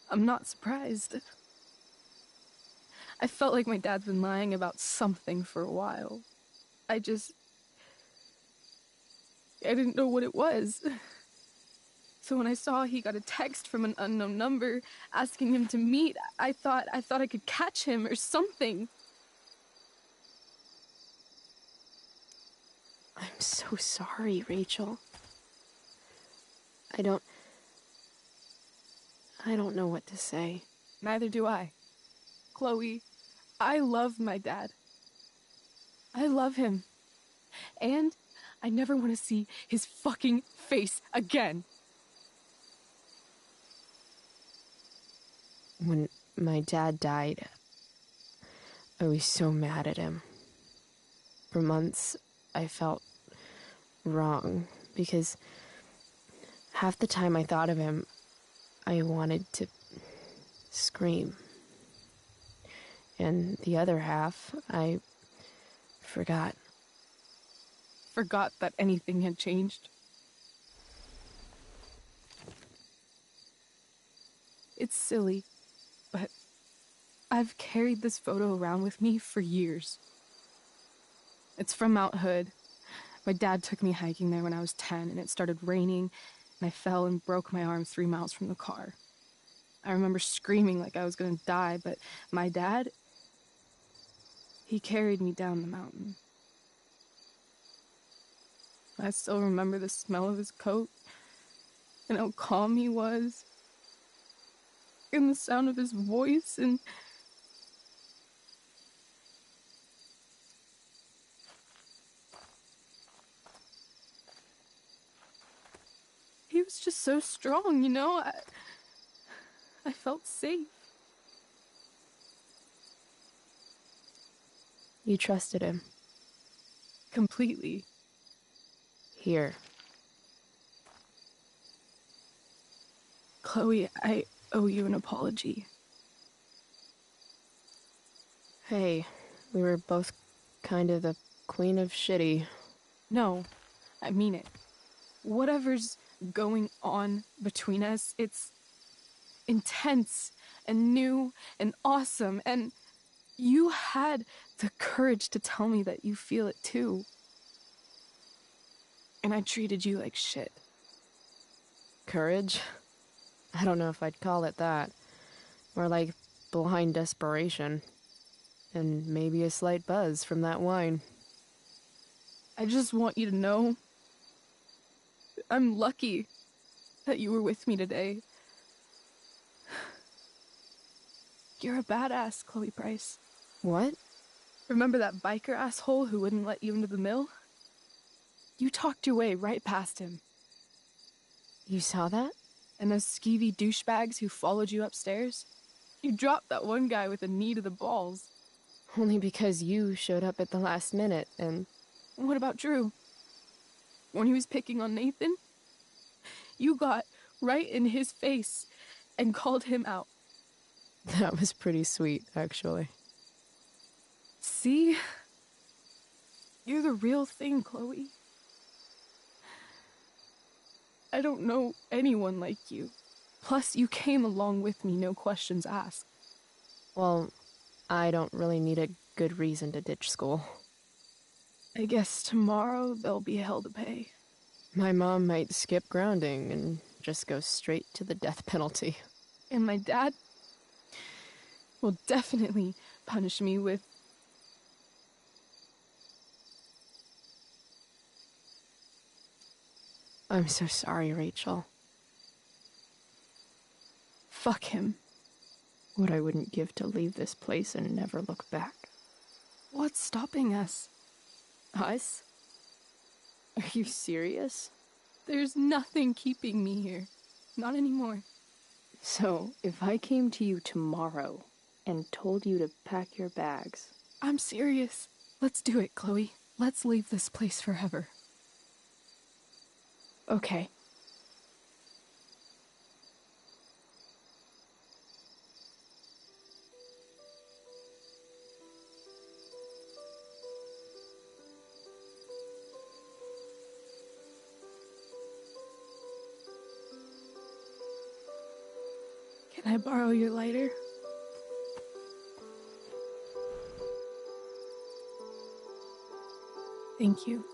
Speaker 2: I'm not surprised. I felt like my dad's been lying about something for a while. I didn't know what it was. So when I saw he got a text from an unknown number asking him to meet, I thought I could catch him or something.
Speaker 1: I'm so sorry, Rachel.
Speaker 5: I don't know what to say.
Speaker 2: Neither do I. Chloe, I love my dad. I love him. And I never want to see his fucking face again.
Speaker 5: When my dad died, I was so mad at him. For months, I felt wrong because half the time I thought of him, I wanted to scream. And the other half, I forgot.
Speaker 2: Forgot that anything had changed. It's silly, but I've carried this photo around with me for years. It's from Mount Hood. My dad took me hiking there when I was 10, and it started raining, and I fell and broke my arm 3 miles from the car. I remember screaming like I was gonna die, but my dad, he carried me down the mountain. I still remember the smell of his coat, and how calm he was, and the sound of his voice, and he was just so strong, you know? I felt safe.
Speaker 5: You trusted him.
Speaker 2: Completely.
Speaker 5: Here.
Speaker 2: Chloe, I owe you an apology.
Speaker 5: Hey, we were both kind of the queen of shitty.
Speaker 2: No, I mean it. Whatever's going on between us, it's intense and new and awesome, and you had the courage to tell me that you feel it too. And I treated you like shit.
Speaker 5: Courage? I don't know if I'd call it that. More like blind desperation. And maybe a slight buzz from that wine.
Speaker 2: I just want you to know I'm lucky that you were with me today. You're a badass, Chloe Price.
Speaker 5: What?
Speaker 2: Remember that biker asshole who wouldn't let you into the mill? You talked your way right past him.
Speaker 5: You saw that?
Speaker 2: And those skeevy douchebags who followed you upstairs? You dropped that one guy with a knee to the balls.
Speaker 5: Only because you showed up at the last minute, and...
Speaker 2: What about Drew? When he was picking on Nathan? You got right in his face and called him out.
Speaker 5: That was pretty sweet, actually.
Speaker 2: See? You're the real thing, Chloe. I don't know anyone like you. Plus, you came along with me, no questions asked.
Speaker 5: Well, I don't really need a good reason to ditch school.
Speaker 2: I guess tomorrow there'll be hell to pay.
Speaker 5: My mom might skip grounding and just go straight to the death penalty.
Speaker 2: And my dad will definitely punish me with...
Speaker 5: I'm so sorry, Rachel.
Speaker 2: Fuck him.
Speaker 5: What I wouldn't give to leave this place and never look back.
Speaker 2: What's stopping us?
Speaker 5: Us? Are you serious?
Speaker 2: There's nothing keeping me here. Not anymore.
Speaker 9: So, if I came to you tomorrow and told you to pack your bags...
Speaker 2: I'm serious. Let's do it, Chloe. Let's leave this place forever.
Speaker 9: Okay.
Speaker 2: Can I borrow your lighter? Thank you.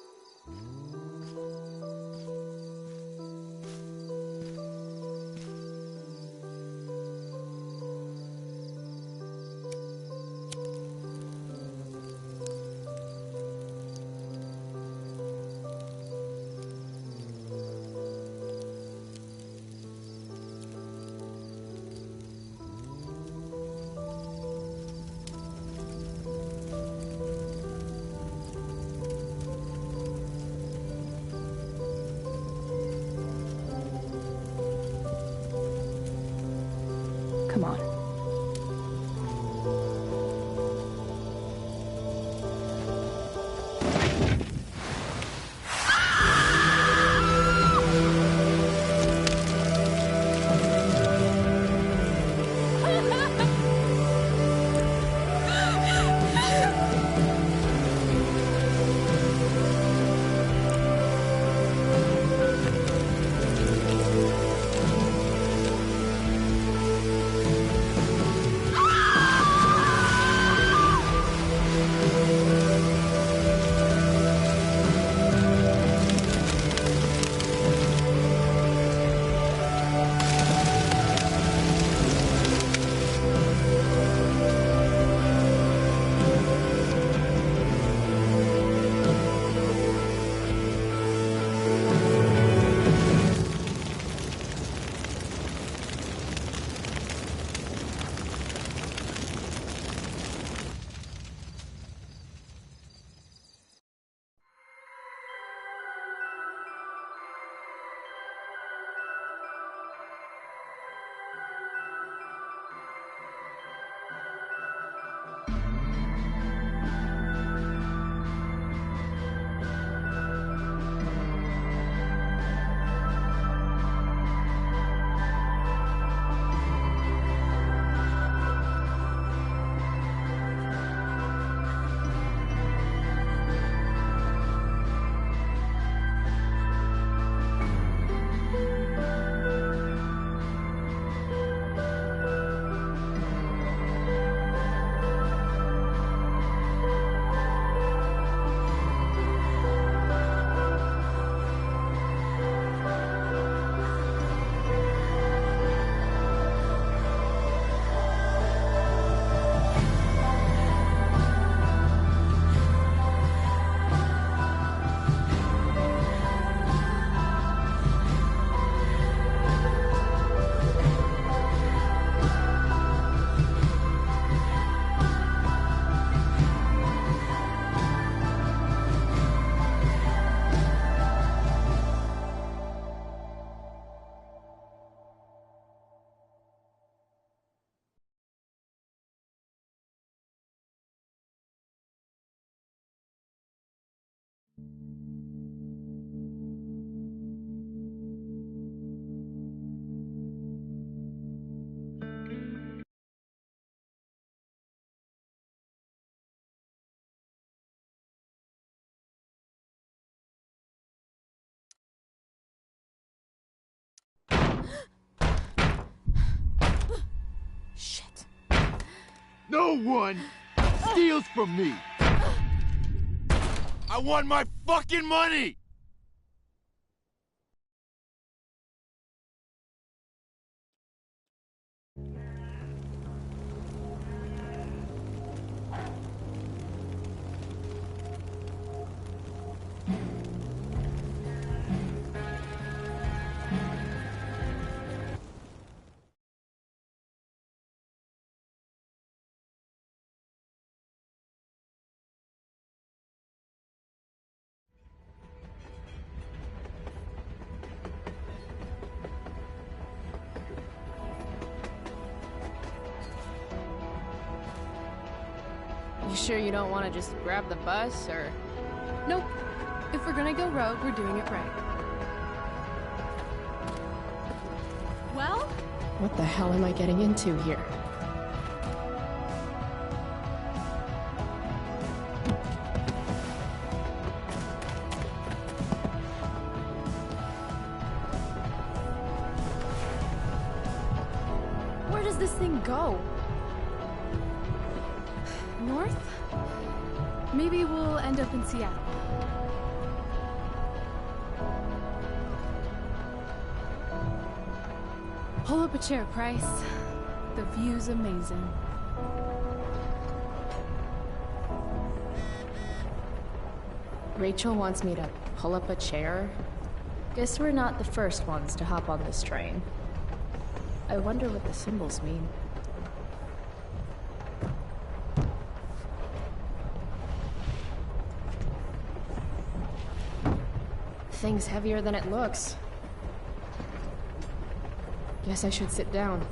Speaker 10: No one steals from me! I want my fucking money!
Speaker 5: You sure you don't want to just grab the bus, or...?
Speaker 2: Nope. If we're gonna go rogue, we're doing it right. Well?
Speaker 5: What the hell am I getting into here?
Speaker 7: Where does this thing go?
Speaker 2: North? Maybe we'll end up in Seattle. Pull up a chair, Price. The view's amazing.
Speaker 1: Rachel wants me to pull up a chair? Guess we're not the first ones to hop on this train. I wonder what the symbols mean. Thing's heavier than it looks. Guess I should sit down.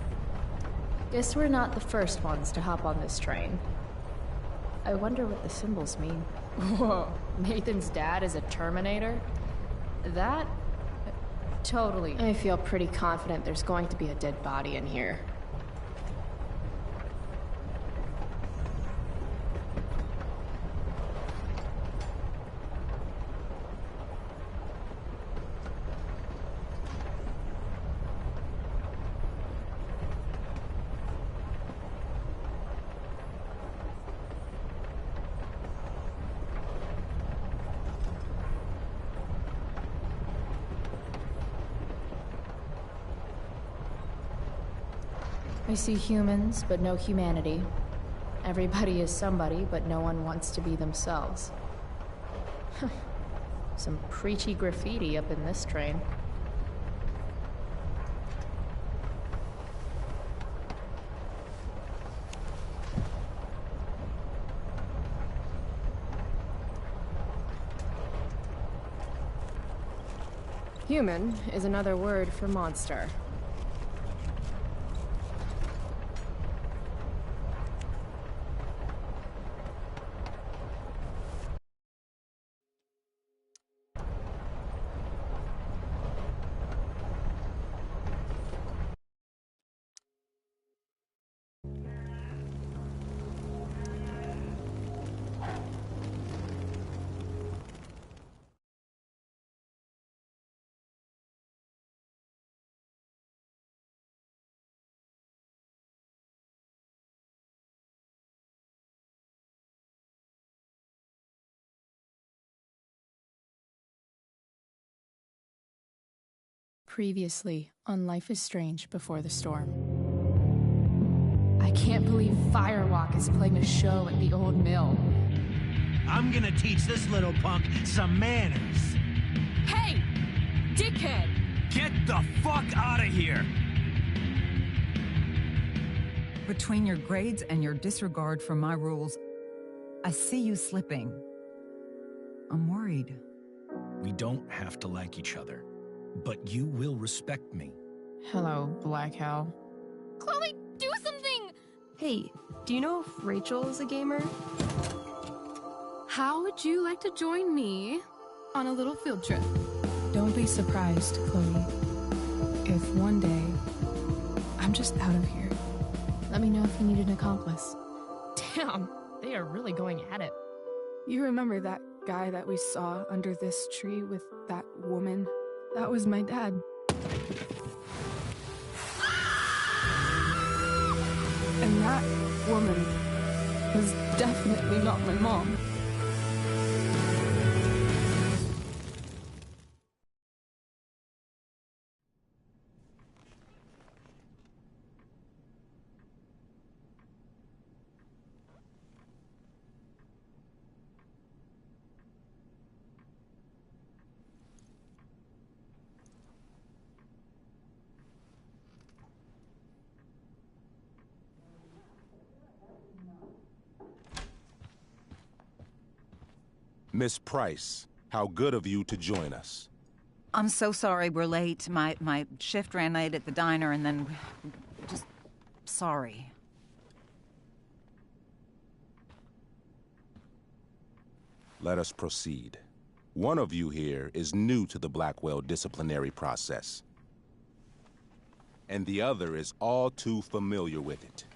Speaker 1: Guess we're not the first ones to hop on this train. I wonder what the symbols mean. Whoa, Nathan's dad is a Terminator? That? Totally. I feel pretty confident there's going to be a dead body in here. I see humans, but no humanity. Everybody is somebody, but no one wants to be themselves. Some preachy graffiti up in this train. Human is another word for monster. Previously on Life is Strange Before the Storm. I can't believe Firewalk is playing a show at the old mill.
Speaker 11: I'm gonna teach this little punk some manners.
Speaker 5: Hey! Dickhead!
Speaker 11: Get the fuck out of here!
Speaker 12: Between your grades and your disregard for my rules, I see you slipping. I'm worried.
Speaker 11: We don't have to like each other, but you will respect me.
Speaker 5: Hello, Black Hell.
Speaker 7: Chloe, do something!
Speaker 13: Hey, do you know if Rachel is a gamer?
Speaker 2: How would you like to join me on a little field trip?
Speaker 14: Don't be surprised, Chloe, if one day I'm just out of here.
Speaker 5: Let me know if you need an accomplice. Damn, they are really going at it.
Speaker 14: You remember that guy that we saw under this tree with that woman? That was my dad. And that woman was definitely not my mom.
Speaker 15: Miss Price, how good of you to join us.
Speaker 12: I'm so sorry we're late. My shift ran late at the diner and then... just... sorry.
Speaker 15: Let us proceed. One of you here is new to the Blackwell disciplinary process. And the other is all too familiar with it.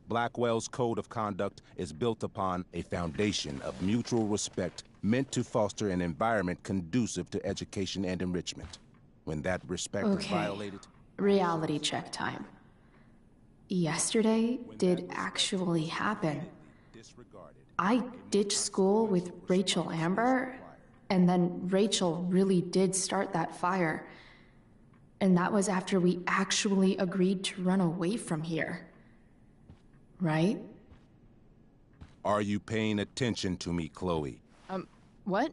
Speaker 15: Blackwell's code of conduct is built upon a foundation of mutual respect meant to foster an environment conducive to education and enrichment. When that respect is violated...
Speaker 1: Reality check time. Yesterday did actually happen. I ditched school with Rachel Amber, and then Rachel really did start that fire. And that was after we actually agreed to run away from here. Right?
Speaker 15: Are you paying attention to me, Chloe?
Speaker 1: What?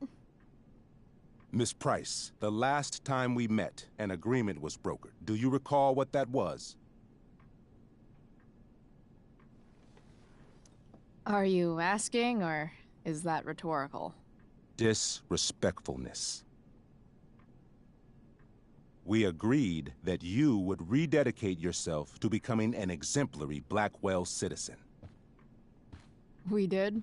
Speaker 15: Miss Price, the last time we met, an agreement was brokered. Do you recall what that was?
Speaker 1: Are you asking, or is that rhetorical?
Speaker 15: Disrespectfulness. We agreed that you would rededicate yourself to becoming an exemplary Blackwell citizen.
Speaker 1: We did?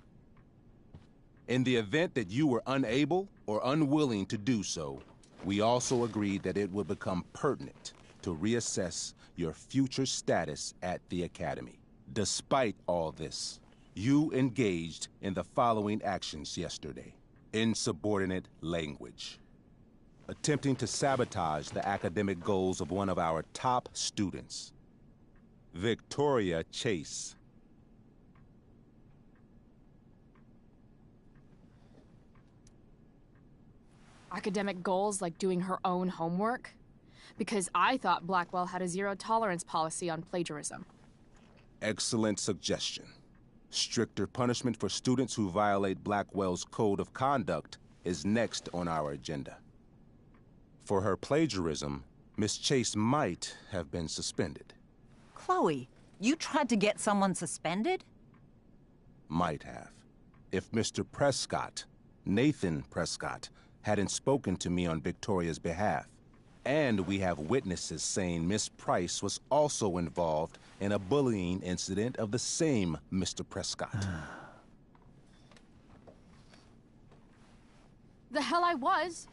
Speaker 15: In the event that you were unable or unwilling to do so, we also agreed that it would become pertinent to reassess your future status at the Academy. Despite all this, you engaged in the following actions yesterday. Insubordinate language. Attempting to sabotage the academic goals of one of our top students, Victoria Chase.
Speaker 1: Academic goals like doing her own homework? Because I thought Blackwell had a zero-tolerance policy on plagiarism.
Speaker 15: Excellent suggestion. Stricter punishment for students who violate Blackwell's code of conduct is next on our agenda. For her plagiarism, Miss Chase might have been suspended.
Speaker 12: Chloe, you tried to get someone suspended?
Speaker 15: Might have. If Mr. Prescott, Nathan Prescott, hadn't spoken to me on Victoria's behalf. And we have witnesses saying Miss Price was also involved in a bullying incident of the same Mr. Prescott.
Speaker 7: The hell I was!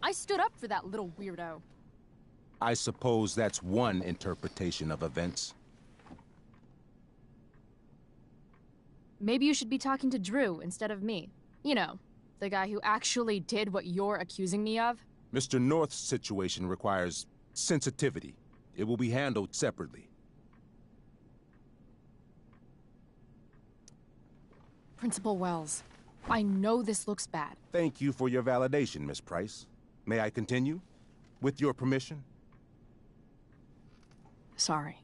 Speaker 7: I stood up for that little weirdo.
Speaker 15: I suppose that's one interpretation of events.
Speaker 1: Maybe you should be talking to Drew instead of me. You know, the guy who actually did what you're accusing me of.
Speaker 15: Mr. North's situation requires sensitivity. It will be handled separately.
Speaker 1: Principal Wells, I know this looks bad.
Speaker 15: Thank you for your validation, Miss Price. May I continue? With your permission?
Speaker 1: Sorry.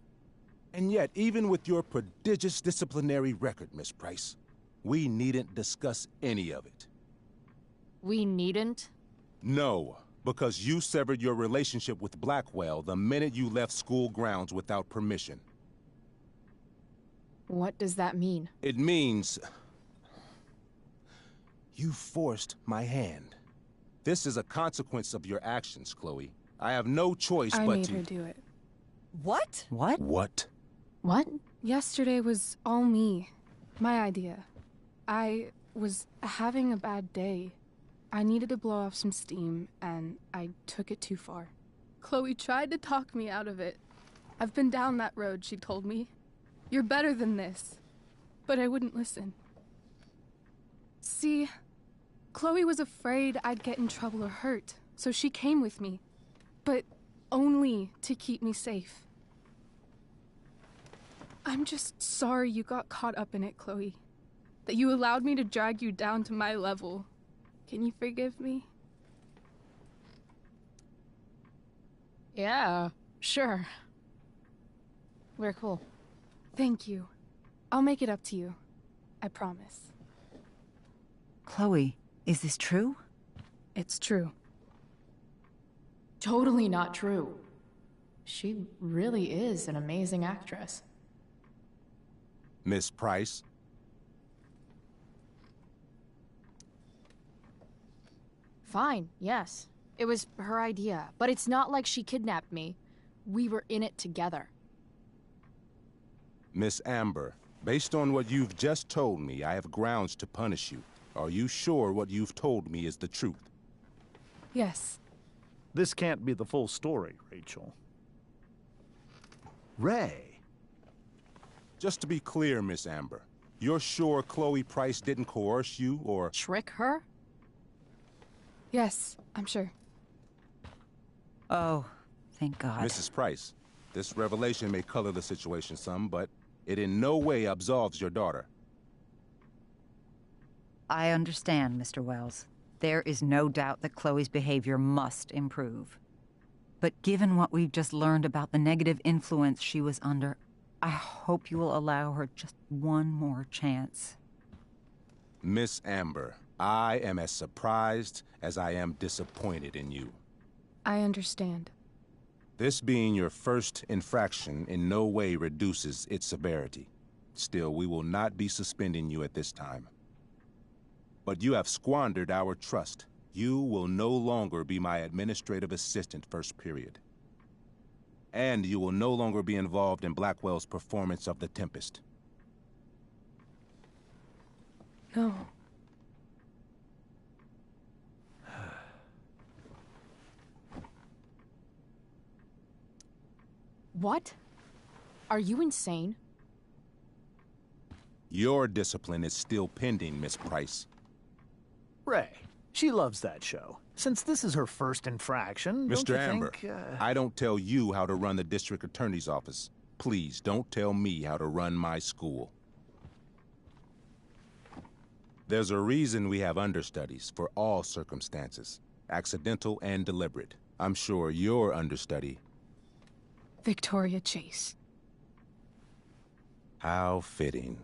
Speaker 15: And yet, even with your prodigious disciplinary record, Miss Price, we needn't discuss any of it.
Speaker 1: We needn't?
Speaker 15: No, because you severed your relationship with Blackwell the minute you left school grounds without permission.
Speaker 1: What does that mean?
Speaker 15: It means... you forced my hand. This is a consequence of your actions, Chloe. I have no choice but to...
Speaker 14: I made her do it.
Speaker 12: What? What?
Speaker 15: What?
Speaker 1: What?
Speaker 14: Yesterday was all me. My idea. I was having a bad day. I needed to blow off some steam, and I took it too far. Chloe tried to talk me out of it. I've been down that road, she told me. You're better than this. But I wouldn't listen. See, Chloe was afraid I'd get in trouble or hurt, so she came with me. But only to keep me safe. I'm just sorry you got caught up in it, Chloe. that you allowed me to drag you down to my level. Can you forgive me?
Speaker 1: Yeah, sure. We're cool.
Speaker 14: Thank you. I'll make it up to you. I promise.
Speaker 12: Chloe, is this true?
Speaker 14: It's true.
Speaker 1: Totally not true. She really is an amazing actress.
Speaker 15: Miss Price?
Speaker 1: Fine, yes. It was her idea, but it's not like she kidnapped me. We were in it together.
Speaker 15: Miss Amber, based on what you've just told me, I have grounds to punish you. Are you sure what you've told me is the truth?
Speaker 14: Yes.
Speaker 16: This can't be the full story, Rachel. Ray.
Speaker 15: Just to be clear, Miss Amber, you're sure Chloe Price didn't coerce you or...
Speaker 1: Trick her?
Speaker 14: Yes, I'm sure.
Speaker 12: Oh, thank God.
Speaker 15: Mrs. Price, this revelation may color the situation some, but it in no way absolves your daughter.
Speaker 12: I understand, Mr. Wells. There is no doubt that Chloe's behavior must improve. But given what we've just learned about the negative influence she was under, I hope you will allow her just one more chance.
Speaker 15: Miss Amber, I am as surprised as I am disappointed in you.
Speaker 14: I understand.
Speaker 15: This being your first infraction in no way reduces its severity. Still, we will not be suspending you at this time. But you have squandered our trust. You will no longer be my administrative assistant first period. And you will no longer be involved in Blackwell's performance of The Tempest.
Speaker 14: No.
Speaker 1: What? Are you insane?
Speaker 15: Your discipline is still pending, Miss Price.
Speaker 16: Ray, she loves that show. Since this is her first infraction, don't
Speaker 15: Mr.
Speaker 16: you
Speaker 15: Amber,
Speaker 16: think,
Speaker 15: I don't tell you how to run the district attorney's office. Please, don't tell me how to run my school. There's a reason we have understudies for all circumstances, accidental and deliberate. I'm sure your understudy...
Speaker 14: Victoria Chase.
Speaker 15: How fitting.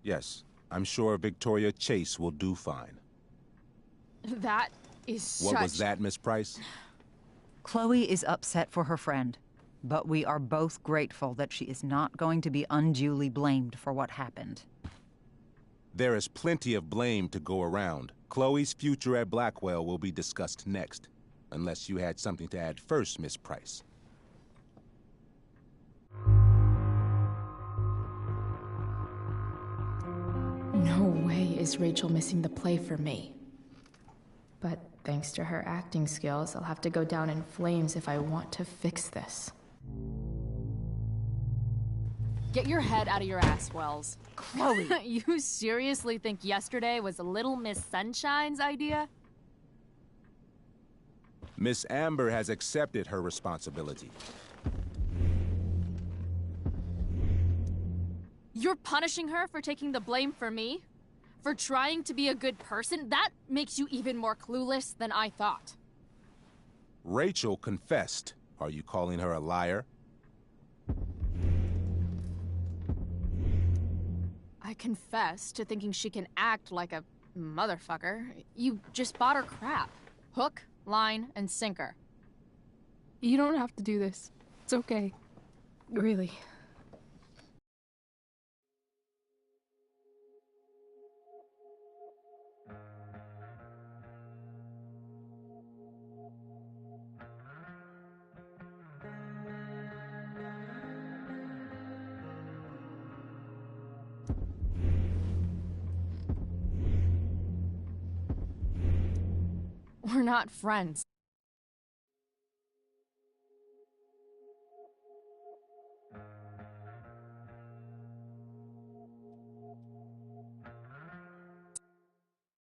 Speaker 15: Yes, I'm sure Victoria Chase will do fine.
Speaker 1: That is
Speaker 15: What was that, Miss Price?
Speaker 12: Chloe is upset for her friend, but we are both grateful that she is not going to be unduly blamed for what happened.
Speaker 15: There is plenty of blame to go around. Chloe's future at Blackwell will be discussed next. Unless you had something to add first, Miss Price.
Speaker 1: No way is Rachel missing the play for me. But thanks to her acting skills, I'll have to go down in flames if I want to fix this. Get your head out of your ass, Wells.
Speaker 7: Chloe! You seriously think yesterday was Little Miss Sunshine's idea?
Speaker 15: Miss Amber has accepted her responsibility.
Speaker 7: You're punishing her for taking the blame for me? For trying to be a good person? That makes you even more clueless than I thought.
Speaker 15: Rachel confessed. Are you calling her a liar?
Speaker 1: I confess to thinking she can act like a motherfucker. You just bought her crap. Hook, line, and sinker.
Speaker 14: You don't have to do this. It's okay. Really.
Speaker 1: We're not friends.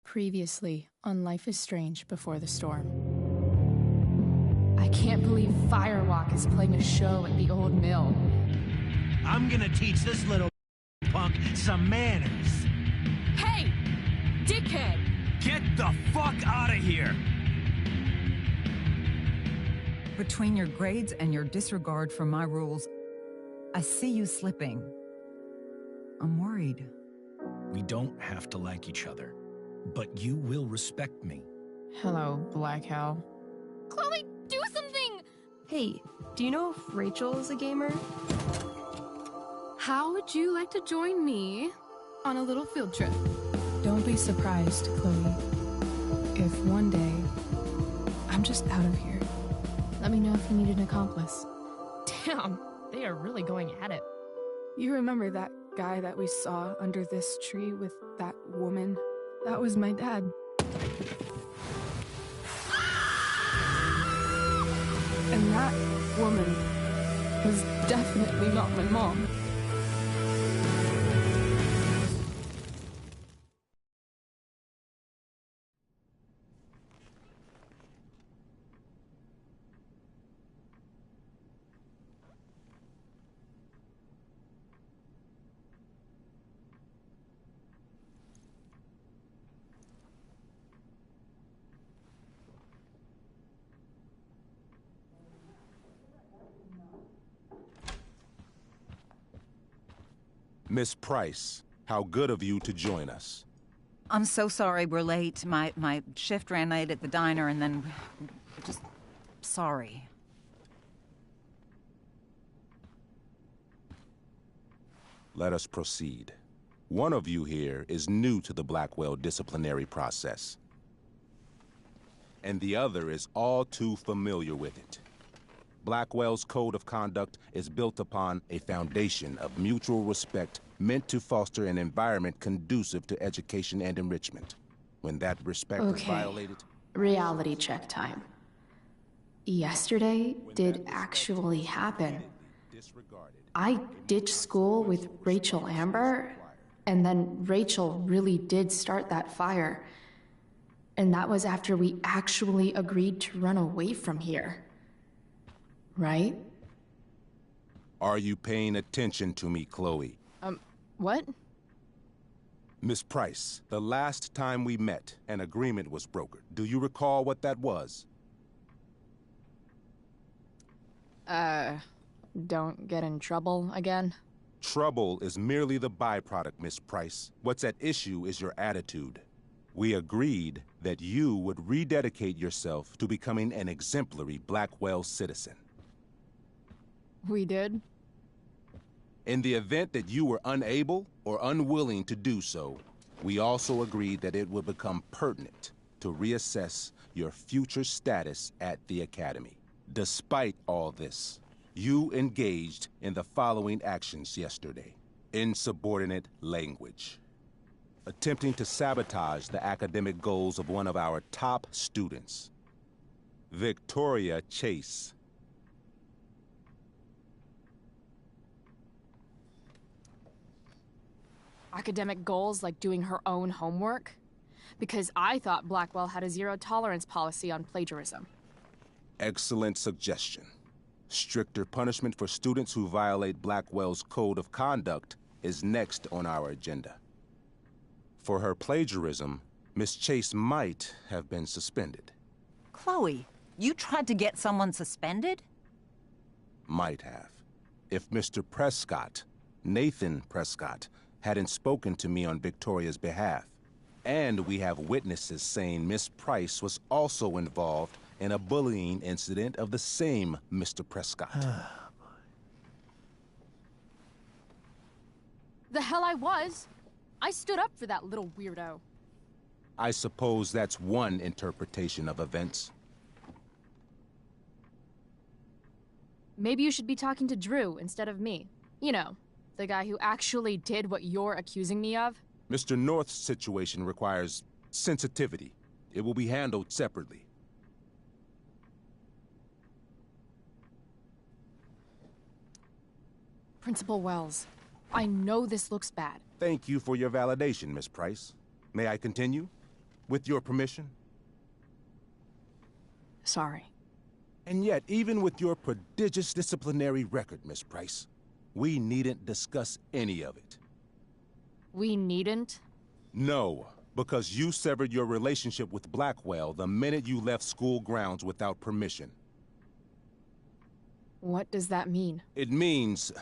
Speaker 1: Previously on Life is Strange Before the Storm. I can't believe Firewalk is playing a show at the old mill.
Speaker 17: I'm gonna teach this little punk some manners.
Speaker 7: Hey! Dickhead!
Speaker 11: Get the fuck out of here!
Speaker 12: Between your grades and your disregard for my rules, I see you slipping. I'm worried.
Speaker 11: We don't have to like each other, but you will respect me.
Speaker 5: Hello, Black Hal.
Speaker 7: Chloe, do something!
Speaker 13: Hey, do you know if Rachel is a gamer?
Speaker 2: How would you like to join me on a little field trip? Don't be surprised, Chloe, if one day I'm just out of here.
Speaker 5: Let me know if you need an accomplice. Damn, they are really going at it.
Speaker 14: You remember that guy that we saw under this tree with that woman? That was my dad. And that woman was definitely not my mom.
Speaker 15: Miss Price, how good of you to join us.
Speaker 12: I'm so sorry we're late. My shift ran late at the diner and then... just... sorry.
Speaker 15: Let us proceed. One of you here is new to the Blackwell disciplinary process, and the other is all too familiar with it. Blackwell's code of conduct is built upon a foundation of mutual respect meant to foster an environment conducive to education and enrichment. When that respect is violated...
Speaker 1: Reality check time. Yesterday did actually happen. I ditched school with Rachel Amber, and then Rachel really did start that fire. And that was after we actually agreed to run away from here. Right?
Speaker 15: Are you paying attention to me, Chloe?
Speaker 5: What?
Speaker 15: Miss Price, the last time we met, an agreement was brokered. Do you recall what that was?
Speaker 5: Don't get in trouble again?
Speaker 15: Trouble is merely the byproduct, Miss Price. What's at issue is your attitude. We agreed that you would rededicate yourself to becoming an exemplary Blackwell citizen.
Speaker 5: We did?
Speaker 15: In the event that you were unable or unwilling to do so, we also agreed that it would become pertinent to reassess your future status at the Academy. Despite all this, you engaged in the following actions yesterday. Insubordinate language. Attempting to sabotage the academic goals of one of our top students, Victoria Chase.
Speaker 5: Academic goals like doing her own homework? Because I thought Blackwell had a zero-tolerance policy on plagiarism.
Speaker 15: Excellent suggestion. Stricter punishment for students who violate Blackwell's code of conduct is next on our agenda. For her plagiarism, Miss Chase might have been suspended.
Speaker 12: Chloe, you tried to get someone suspended?
Speaker 15: Might have. If Mr. Prescott, Nathan Prescott, hadn't spoken to me on Victoria's behalf. And we have witnesses saying Miss Price was also involved in a bullying incident of the same Mr. Prescott.
Speaker 7: The hell I was. I stood up for that little weirdo.
Speaker 15: I suppose that's one interpretation of events.
Speaker 5: Maybe you should be talking to Drew instead of me. You know, the guy who actually did what you're accusing me of.
Speaker 15: Mr. North's situation requires sensitivity. It will be handled separately.
Speaker 5: Principal Wells, I know this looks bad.
Speaker 15: Thank you for your validation, Miss Price. May I continue? With your permission?
Speaker 5: Sorry.
Speaker 15: And yet, even with your prodigious disciplinary record, Miss Price, we needn't discuss any of it.
Speaker 5: We needn't?
Speaker 15: No, because you severed your relationship with Blackwell the minute you left school grounds without permission.
Speaker 1: What does that mean?
Speaker 15: It means...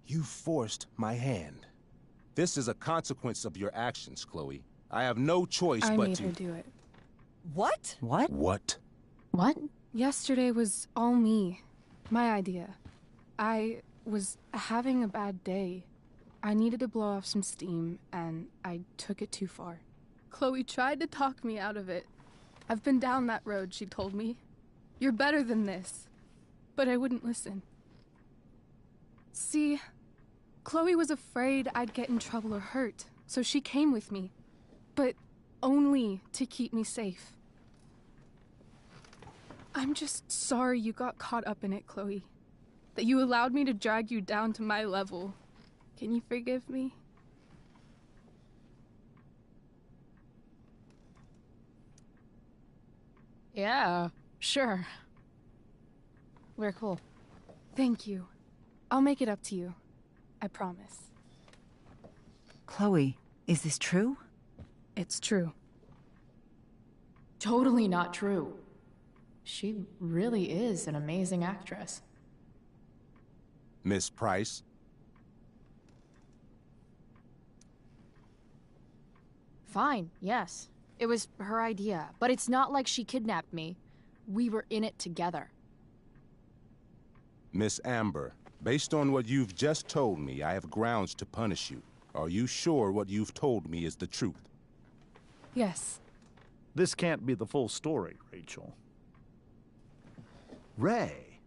Speaker 15: you forced my hand. This is a consequence of your actions, Chloe. I have no choice
Speaker 14: I
Speaker 15: but
Speaker 14: made
Speaker 15: to...
Speaker 14: her do it.
Speaker 17: What?
Speaker 12: What?
Speaker 15: What?
Speaker 1: What?
Speaker 14: Yesterday was all me. My idea. I was having a bad day. I needed to blow off some steam, and I took it too far. Chloe tried to talk me out of it. I've been down that road, she told me. You're better than this. But I wouldn't listen. See, Chloe was afraid I'd get in trouble or hurt, so she came with me. But only to keep me safe. I'm just sorry you got caught up in it, Chloe. That you allowed me to drag you down to my level. Can you forgive me?
Speaker 1: Yeah, sure. We're cool.
Speaker 14: Thank you. I'll make it up to you. I promise.
Speaker 12: Chloe, is this true?
Speaker 14: It's true.
Speaker 1: Totally not true. She really is an amazing actress.
Speaker 15: Miss Price?
Speaker 1: Fine, yes. It was her idea, but it's not like she kidnapped me. We were in it together.
Speaker 15: Miss Amber, based on what you've just told me, I have grounds to punish you. Are you sure what you've told me is the truth?
Speaker 14: Yes.
Speaker 16: This can't be the full story, Rachel. Ray.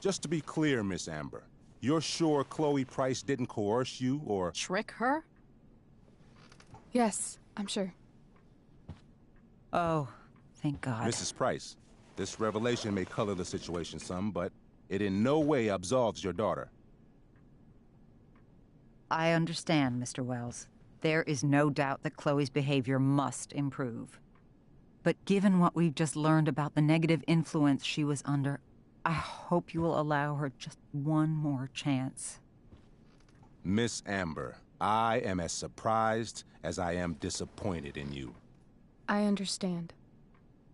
Speaker 15: Just to be clear, Miss Amber, you're sure Chloe Price didn't coerce you or...
Speaker 1: trick her?
Speaker 14: Yes, I'm sure.
Speaker 12: Oh, thank God.
Speaker 15: Mrs. Price, this revelation may color the situation some, but it in no way absolves your daughter.
Speaker 12: I understand, Mr. Wells. There is no doubt that Chloe's behavior must improve. But given what we've just learned about the negative influence she was under, I hope you will allow her just one more chance.
Speaker 15: Miss Amber, I am as surprised as I am disappointed in you.
Speaker 14: I understand.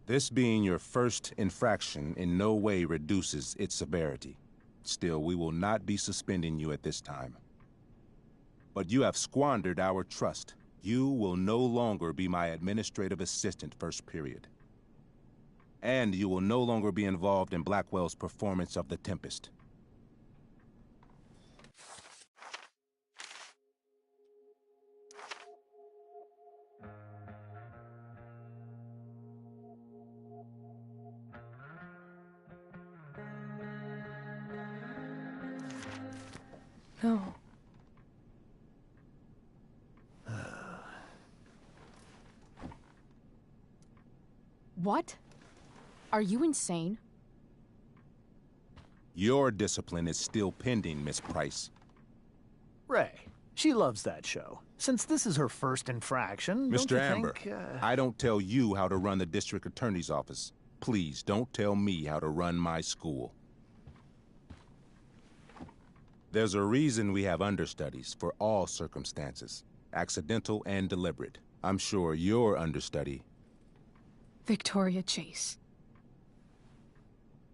Speaker 15: This being your first infraction in no way reduces its severity. Still, we will not be suspending you at this time. But you have squandered our trust. You will no longer be my administrative assistant first period. And you will no longer be involved in Blackwell's performance of The Tempest.
Speaker 14: No.
Speaker 1: What? Are you insane?
Speaker 15: Your discipline is still pending, Miss Price.
Speaker 16: Ray, she loves that show. Since this is her first infraction,
Speaker 15: Mr.
Speaker 16: don't you
Speaker 15: Amber,
Speaker 16: think,
Speaker 15: I don't tell you how to run the district attorney's office. Please don't tell me how to run my school. There's a reason we have understudies for all circumstances, accidental and deliberate. I'm sure your understudy...
Speaker 14: Victoria Chase.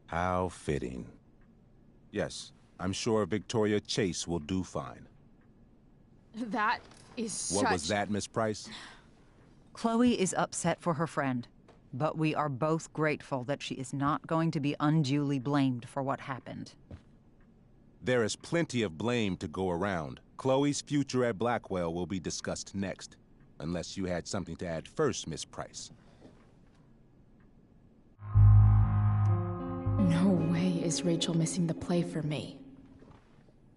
Speaker 15: How fitting. Yes, I'm sure Victoria Chase will do fine.
Speaker 1: That is
Speaker 15: What was that, Miss Price?
Speaker 12: Chloe is upset for her friend, but we are both grateful that she is not going to be unduly blamed for what happened.
Speaker 15: There is plenty of blame to go around. Chloe's future at Blackwell will be discussed next. Unless you had something to add first, Miss Price.
Speaker 1: No way is Rachel missing the play for me.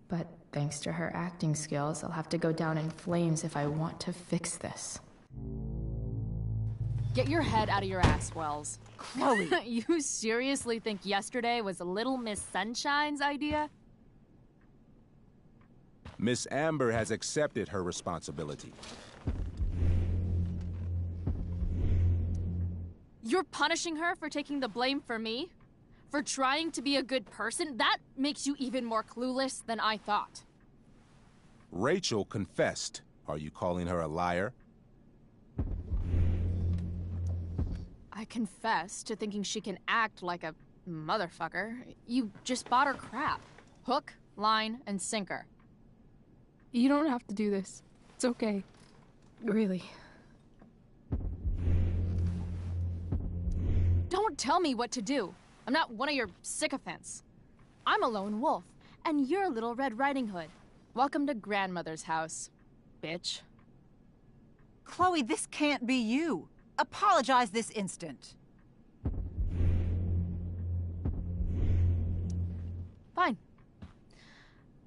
Speaker 1: But thanks to her acting skills, I'll have to go down in flames if I want to fix this.
Speaker 7: Get your head out of your ass, Wells.
Speaker 1: Chloe!
Speaker 7: You seriously think yesterday was Little Miss Sunshine's idea?
Speaker 15: Miss Amber has accepted her responsibility.
Speaker 7: You're punishing her for taking the blame for me? For trying to be a good person? That makes you even more clueless than I thought.
Speaker 15: Rachel confessed. Are you calling her a liar?
Speaker 7: I confess to thinking she can act like a motherfucker. You just bought her crap. Hook, line, and sinker.
Speaker 14: You don't have to do this. It's okay. Really.
Speaker 7: Don't tell me what to do. I'm not one of your sycophants. I'm a lone wolf, and you're Little Red Riding Hood. Welcome to grandmother's house, bitch.
Speaker 12: Chloe, this can't be you. Apologize this instant.
Speaker 7: Fine.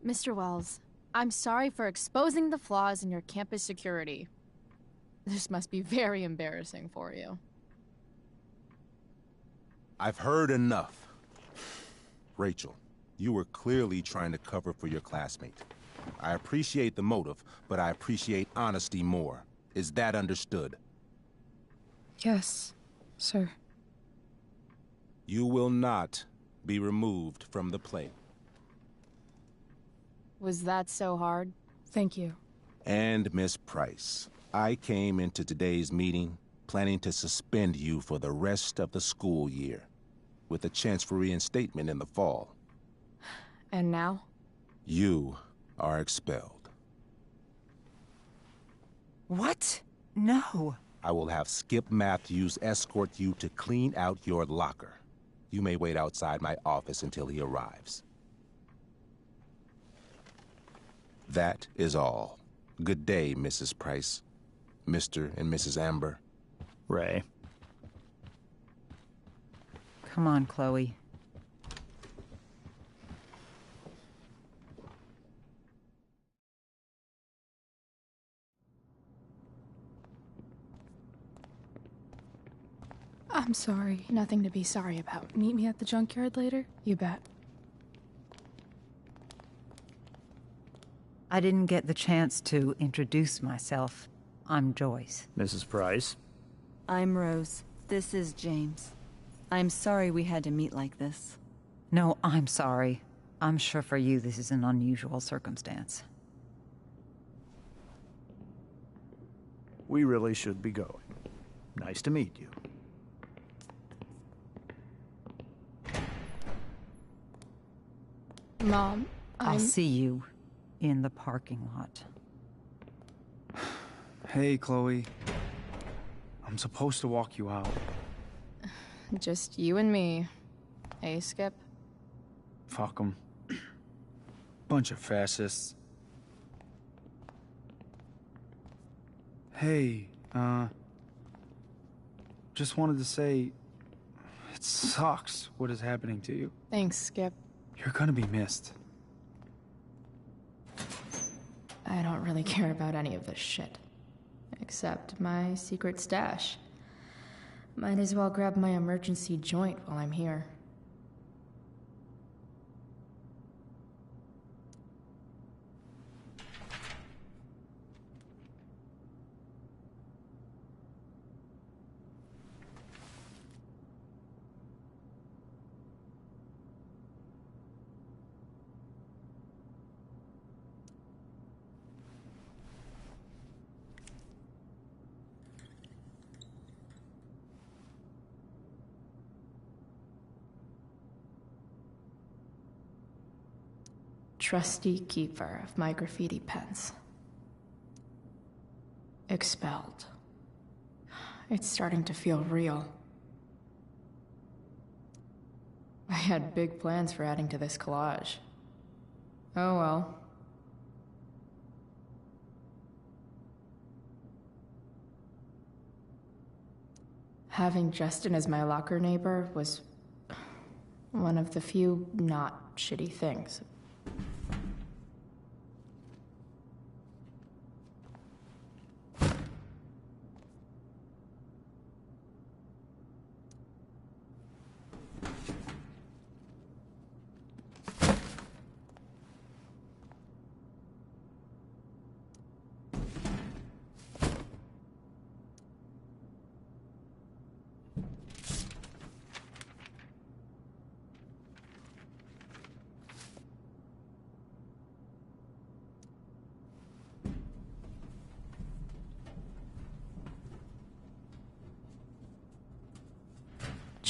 Speaker 7: Mr. Wells, I'm sorry for exposing the flaws in your campus security. This must be very embarrassing for you.
Speaker 15: I've heard enough. Rachel, you were clearly trying to cover for your classmate. I appreciate the motive, but I appreciate honesty more. Is that understood?
Speaker 14: Yes, sir.
Speaker 15: You will not be removed from the play.
Speaker 7: Was that so hard?
Speaker 14: Thank you.
Speaker 15: And Miss Price, I came into today's meeting planning to suspend you for the rest of the school year, with a chance for reinstatement in the fall.
Speaker 7: And now?
Speaker 15: You are expelled.
Speaker 12: What? No.
Speaker 15: I will have Skip Matthews escort you to clean out your locker. You may wait outside my office until he arrives. That is all. Good day, Mrs. Price. Mr. and Mrs. Amber.
Speaker 16: Ray.
Speaker 12: Come on, Chloe.
Speaker 14: I'm sorry.
Speaker 5: Nothing to be sorry about.
Speaker 14: Meet me at the junkyard later?
Speaker 5: You bet.
Speaker 12: I didn't get the chance to introduce myself. I'm Joyce.
Speaker 16: Mrs. Price.
Speaker 17: I'm Rose. This is James. I'm sorry we had to meet like this.
Speaker 12: No, I'm sorry. I'm sure for you this is an unusual circumstance.
Speaker 16: We really should be going. Nice to meet you.
Speaker 5: Mom,
Speaker 12: I'll see you in the parking lot.
Speaker 18: Hey, Chloe. I'm supposed to walk you out.
Speaker 5: Just you and me. Hey, Skip?
Speaker 18: Fuck 'em. Bunch of fascists. Hey, just wanted to say, it sucks what is happening to you.
Speaker 5: Thanks, Skip.
Speaker 18: You're gonna be missed.
Speaker 5: I don't really care about any of this shit. Except my secret stash. Might as well grab my emergency joint while I'm here. Trusty keeper of my graffiti pens. Expelled. It's starting to feel real. I had big plans for adding to this collage. Oh well. Having Justin as my locker neighbor was one of the few not shitty things.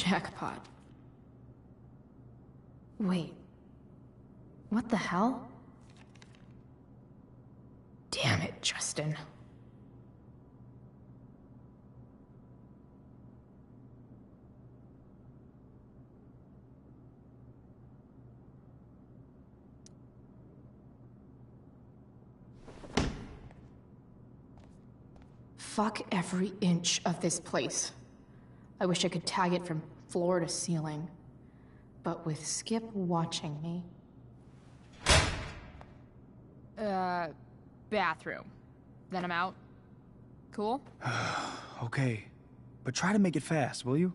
Speaker 1: Jackpot. Wait. What the hell? Damn it, Justin. Fuck every inch of this place. I wish I could tag it from floor to ceiling. But with Skip watching me...
Speaker 5: Bathroom. Then I'm out. Cool?
Speaker 18: Okay, but try to make it fast, will you?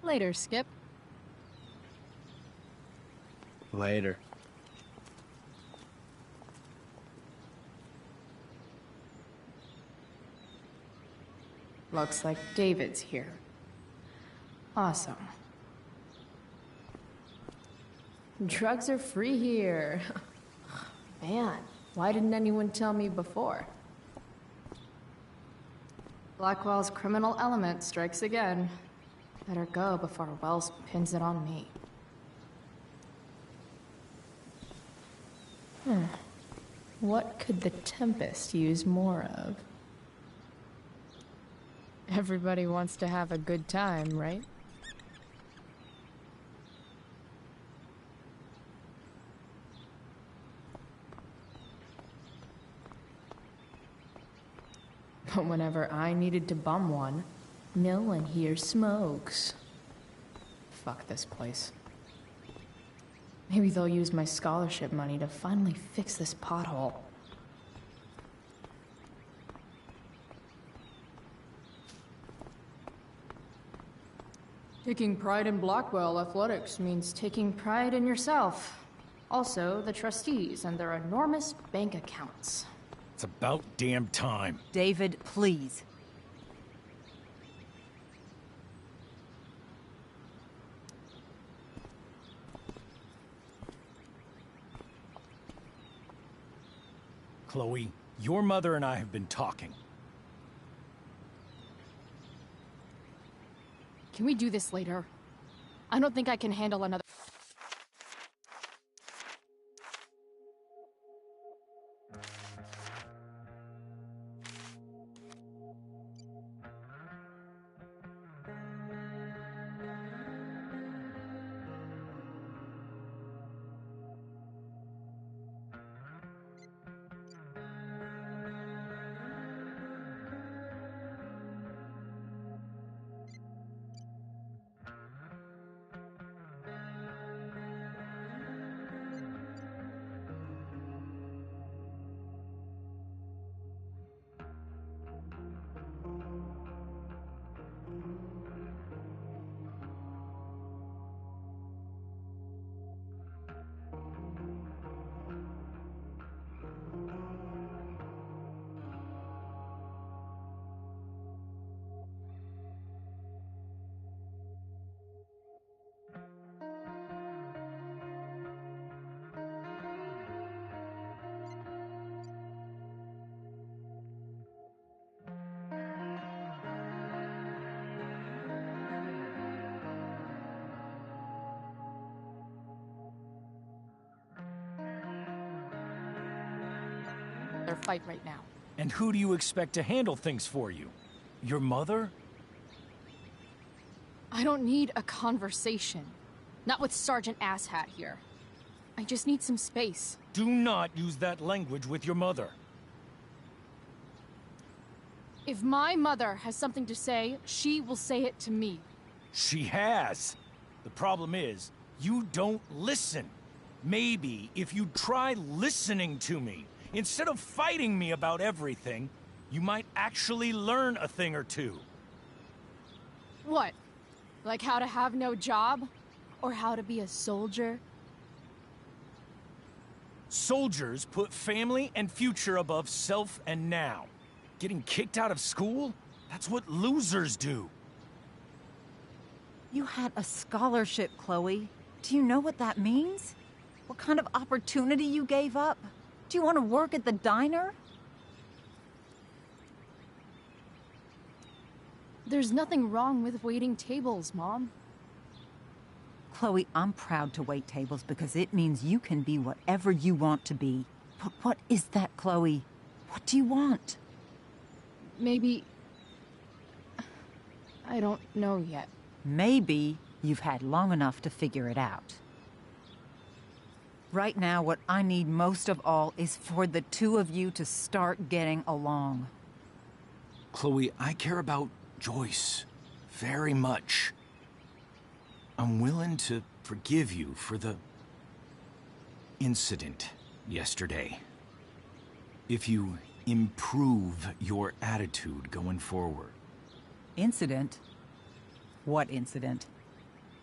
Speaker 5: Later, Skip.
Speaker 18: Later.
Speaker 1: Looks like David's here. Awesome. Drugs are free here. Man, why didn't anyone tell me before? Blackwell's criminal element strikes again. Better go before Wells pins it on me. What could the Tempest use more of?
Speaker 5: Everybody wants to have a good time, right?
Speaker 1: But whenever I needed to bum one, no one here smokes. Fuck this place. Maybe they'll use my scholarship money to finally fix this pothole. Taking pride in Blackwell athletics means taking pride in yourself. Also, the trustees and their enormous bank accounts.
Speaker 11: It's about damn time.
Speaker 12: David, please.
Speaker 11: Chloe, your mother and I have been talking.
Speaker 5: Can we do this later? I don't think I can handle another...
Speaker 7: mother fight right now.
Speaker 11: And who do you expect to handle things for you? Your mother?
Speaker 7: I don't need a conversation. Not with Sergeant Asshat here. I just need some space.
Speaker 11: Do not use that language with your mother.
Speaker 7: If my mother has something to say, she will say it to me.
Speaker 11: She has. The problem is, you don't listen. Maybe if you try listening to me, instead of fighting me about everything, you might actually learn a thing or two.
Speaker 7: What? Like how to have no job? Or how to be a soldier?
Speaker 11: Soldiers put family and future above self and now. Getting kicked out of school? That's what losers do.
Speaker 12: You had a scholarship, Chloe. Do you know what that means? What kind of opportunity you gave up? Do you want to work at the diner?
Speaker 7: There's nothing wrong with waiting tables, Mom.
Speaker 12: Chloe, I'm proud to wait tables because it means you can be whatever you want to be. But what is that, Chloe? What do you want?
Speaker 7: Maybe... I don't know yet.
Speaker 12: Maybe you've had long enough to figure it out. Right now, what I need most of all is for the two of you to start getting along.
Speaker 11: Chloe, I care about Joyce very much. I'm willing to forgive you for the incident yesterday. If you improve your attitude going forward.
Speaker 12: Incident? What incident?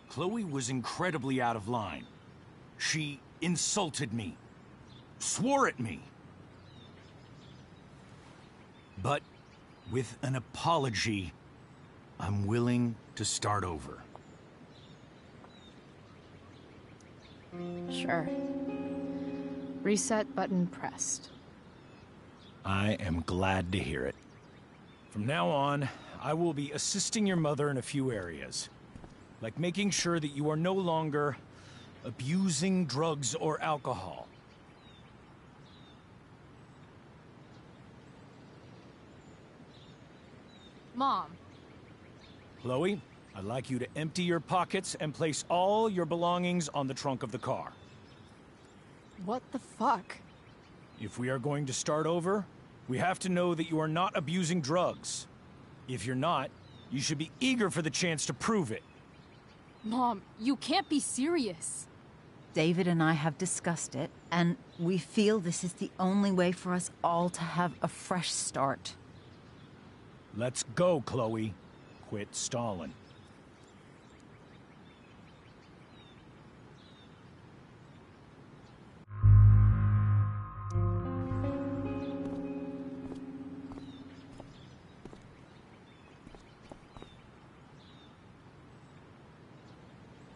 Speaker 11: Chloe was incredibly out of line. She insulted me, swore at me. But with an apology, I'm willing to start over.
Speaker 7: Sure. Reset button pressed.
Speaker 11: I am glad to hear it. From now on, I will be assisting your mother in a few areas. Like making sure that you are no longer abusing drugs or alcohol.
Speaker 7: Mom.
Speaker 11: Chloe, I'd like you to empty your pockets and place all your belongings on the trunk of the car.
Speaker 7: What the fuck?
Speaker 11: If we are going to start over, we have to know that you are not abusing drugs. If you're not, you should be eager for the chance to prove it.
Speaker 7: Mom, you can't be serious.
Speaker 12: David and I have discussed it, and we feel this is the only way for us all to have a fresh start.
Speaker 11: Let's go, Chloe. Quit stalling.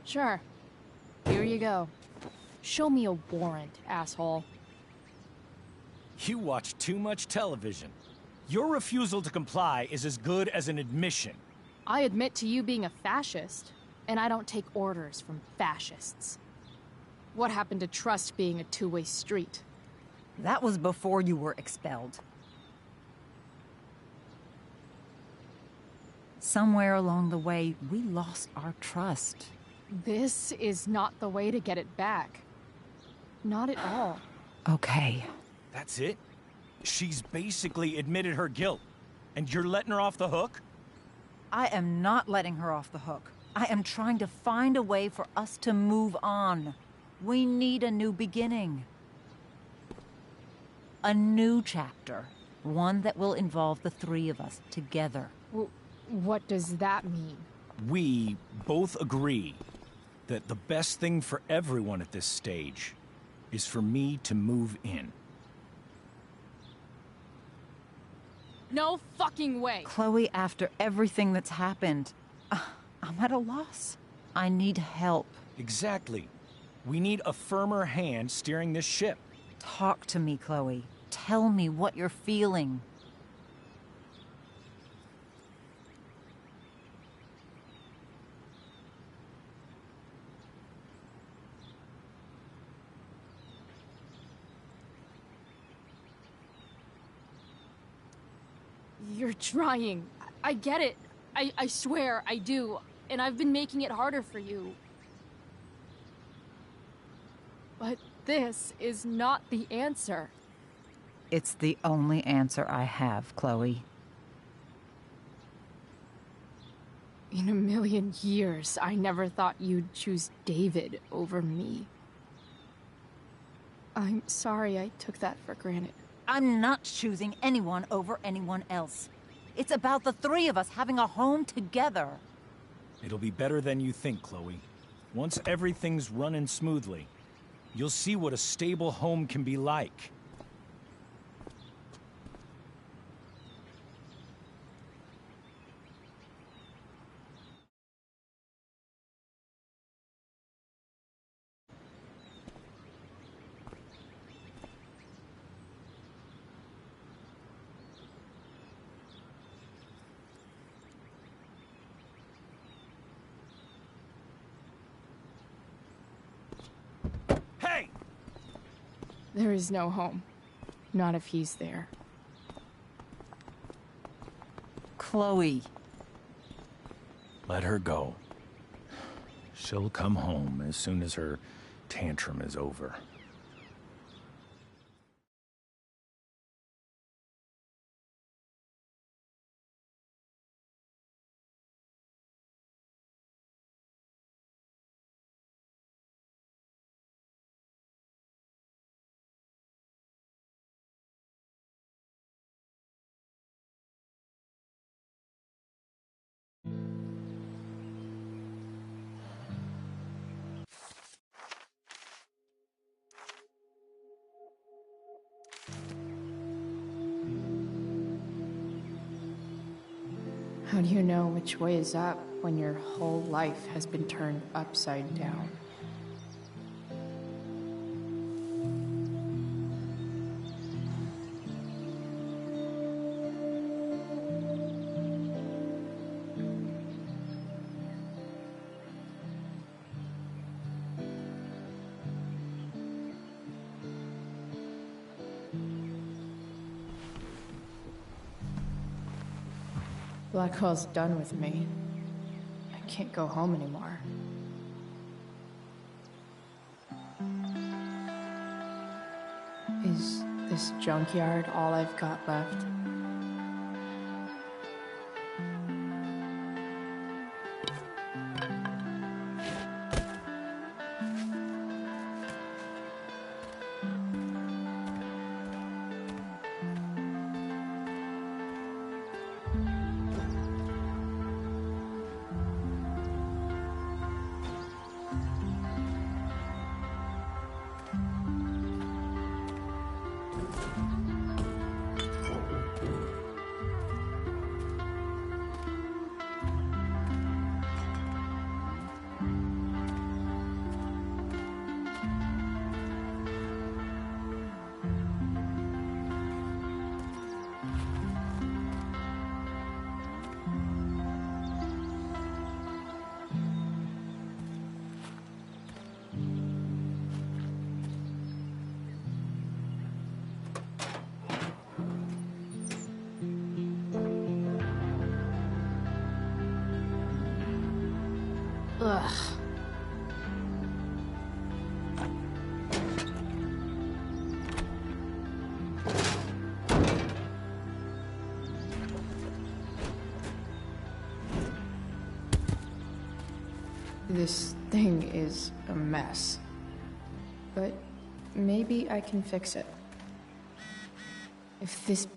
Speaker 7: Sure. Here you go. Show me a warrant, asshole.
Speaker 11: You watch too much television. Your refusal to comply is as good as an admission.
Speaker 7: I admit to you being a fascist, and I don't take orders from fascists. What happened to trust being a two-way street?
Speaker 12: That was before you were expelled. Somewhere along the way, we lost our trust.
Speaker 7: This is not the way to get it back. Not at all.
Speaker 12: Okay.
Speaker 11: That's it? She's basically admitted her guilt, and you're letting her off the hook?
Speaker 12: I am not letting her off the hook. I am trying to find a way for us to move on. We need a new beginning. A new chapter. One that will involve the three of us together.
Speaker 7: What does that mean?
Speaker 11: We both agree that the best thing for everyone at this stage is for me to move in.
Speaker 7: No fucking way!
Speaker 12: Chloe, after everything that's happened, I'm at a loss. I need help.
Speaker 11: Exactly. We need a firmer hand steering this ship.
Speaker 12: Talk to me, Chloe. Tell me what you're feeling.
Speaker 7: You're trying. I get it. I swear, I do. And I've been making it harder for you. But this is not the answer.
Speaker 12: It's the only answer I have, Chloe.
Speaker 5: In a million years, I never thought you'd choose David over me. I'm sorry I took that for granted.
Speaker 12: I'm not choosing anyone over anyone else. It's about the three of us having a home together.
Speaker 11: It'll be better than you think, Chloe. Once everything's running smoothly, you'll see what a stable home can be like.
Speaker 5: There is no home. Not if he's there.
Speaker 12: Chloe.
Speaker 11: Let her go. She'll come home as soon as her tantrum is over.
Speaker 5: How do you know which way is up when your whole life has been turned upside down? Blackwell's done with me. I can't go home anymore. Is this junkyard all I've got left? Ugh. This thing is a mess. But maybe I can fix it. If this...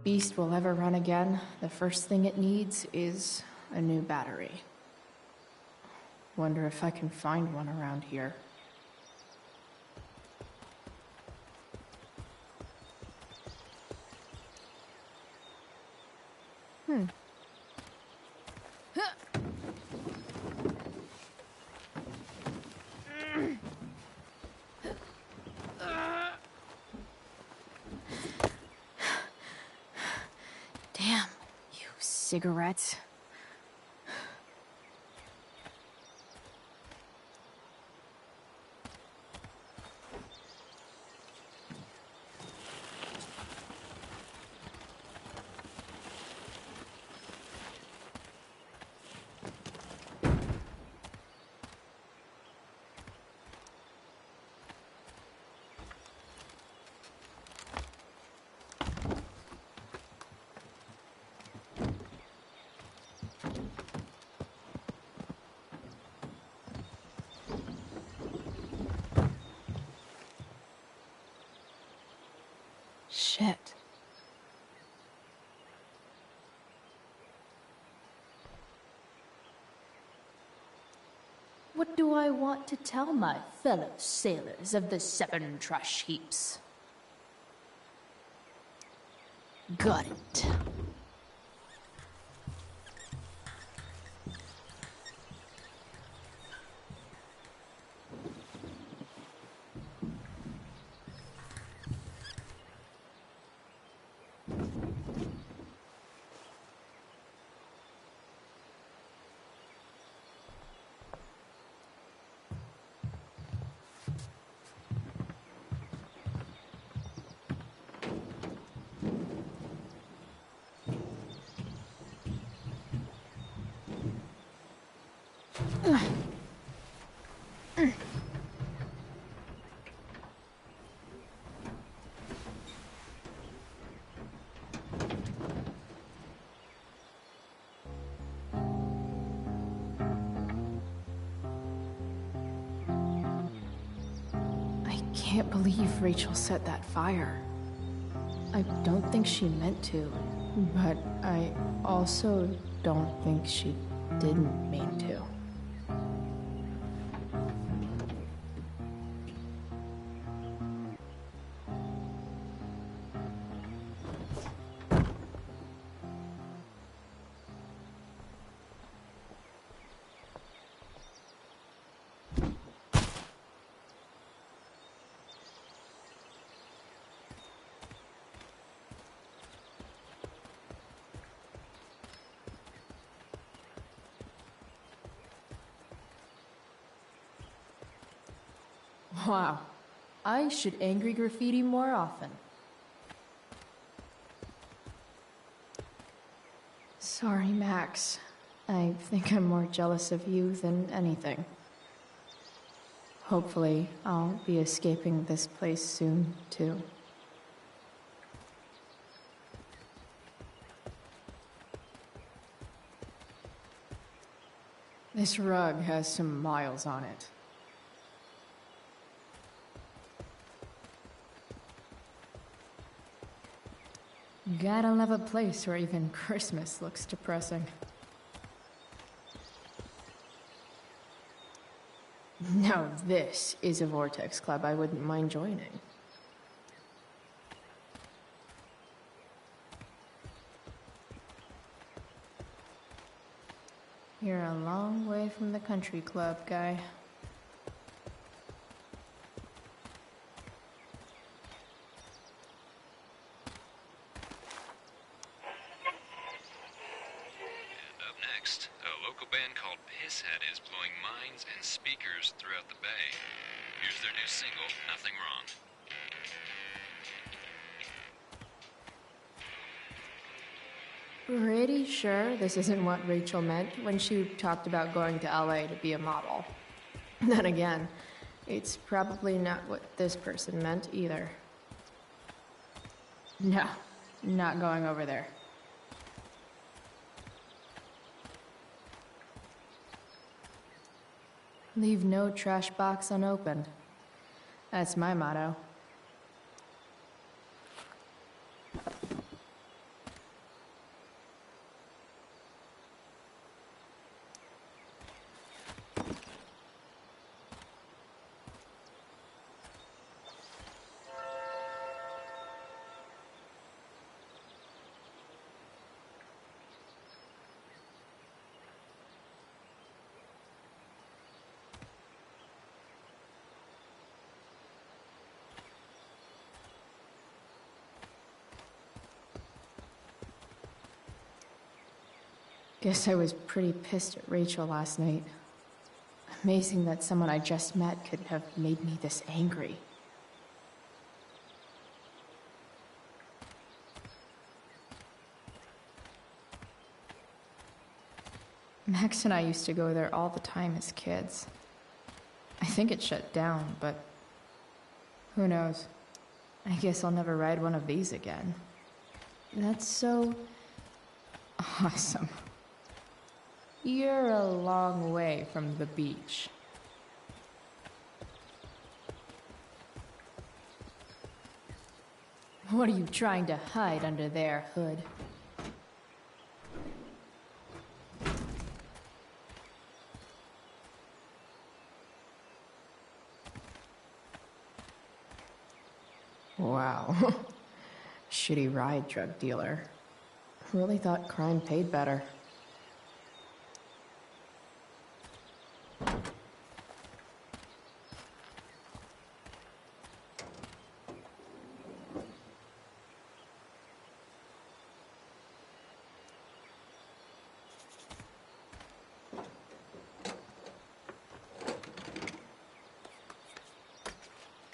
Speaker 5: Beast will ever run again, the first thing it needs is a new battery. Wonder if I can find one around here. cigarettes. Shit.
Speaker 7: What do I want to tell my fellow sailors of the 7 trash heaps? Got it.
Speaker 5: I can't believe Rachel set that fire. I don't think she meant to, but I also don't think she didn't mean to.
Speaker 7: Wow. I should angry graffiti more often.
Speaker 5: Sorry, Max. I think I'm more jealous of you than anything. Hopefully, I'll be escaping this place soon, too. This rug has some miles on it. Gotta love a place where even Christmas looks depressing. Now this is a Vortex Club I wouldn't mind joining. You're a long way from the country club, guy.
Speaker 19: Up next, a local band called Pisshead is blowing minds and speakers throughout the bay. Here's their new single, Nothing Wrong.
Speaker 5: Pretty sure this isn't what Rachel meant when she talked about going to LA to be a model. Then again, it's probably not what this person meant either. No, not going over there. Leave no trash box unopened. That's my motto.
Speaker 1: Guess I was pretty pissed at Rachel last night. Amazing that someone I just met could have made me this angry. Max and I used to go there all the time as kids. I think it shut down, but who knows? I guess I'll never ride one of these again. That's so awesome. You're a long way from the beach. What are you trying to hide under there, Hood? Wow. Shitty ride, drug dealer. Really thought crime paid better.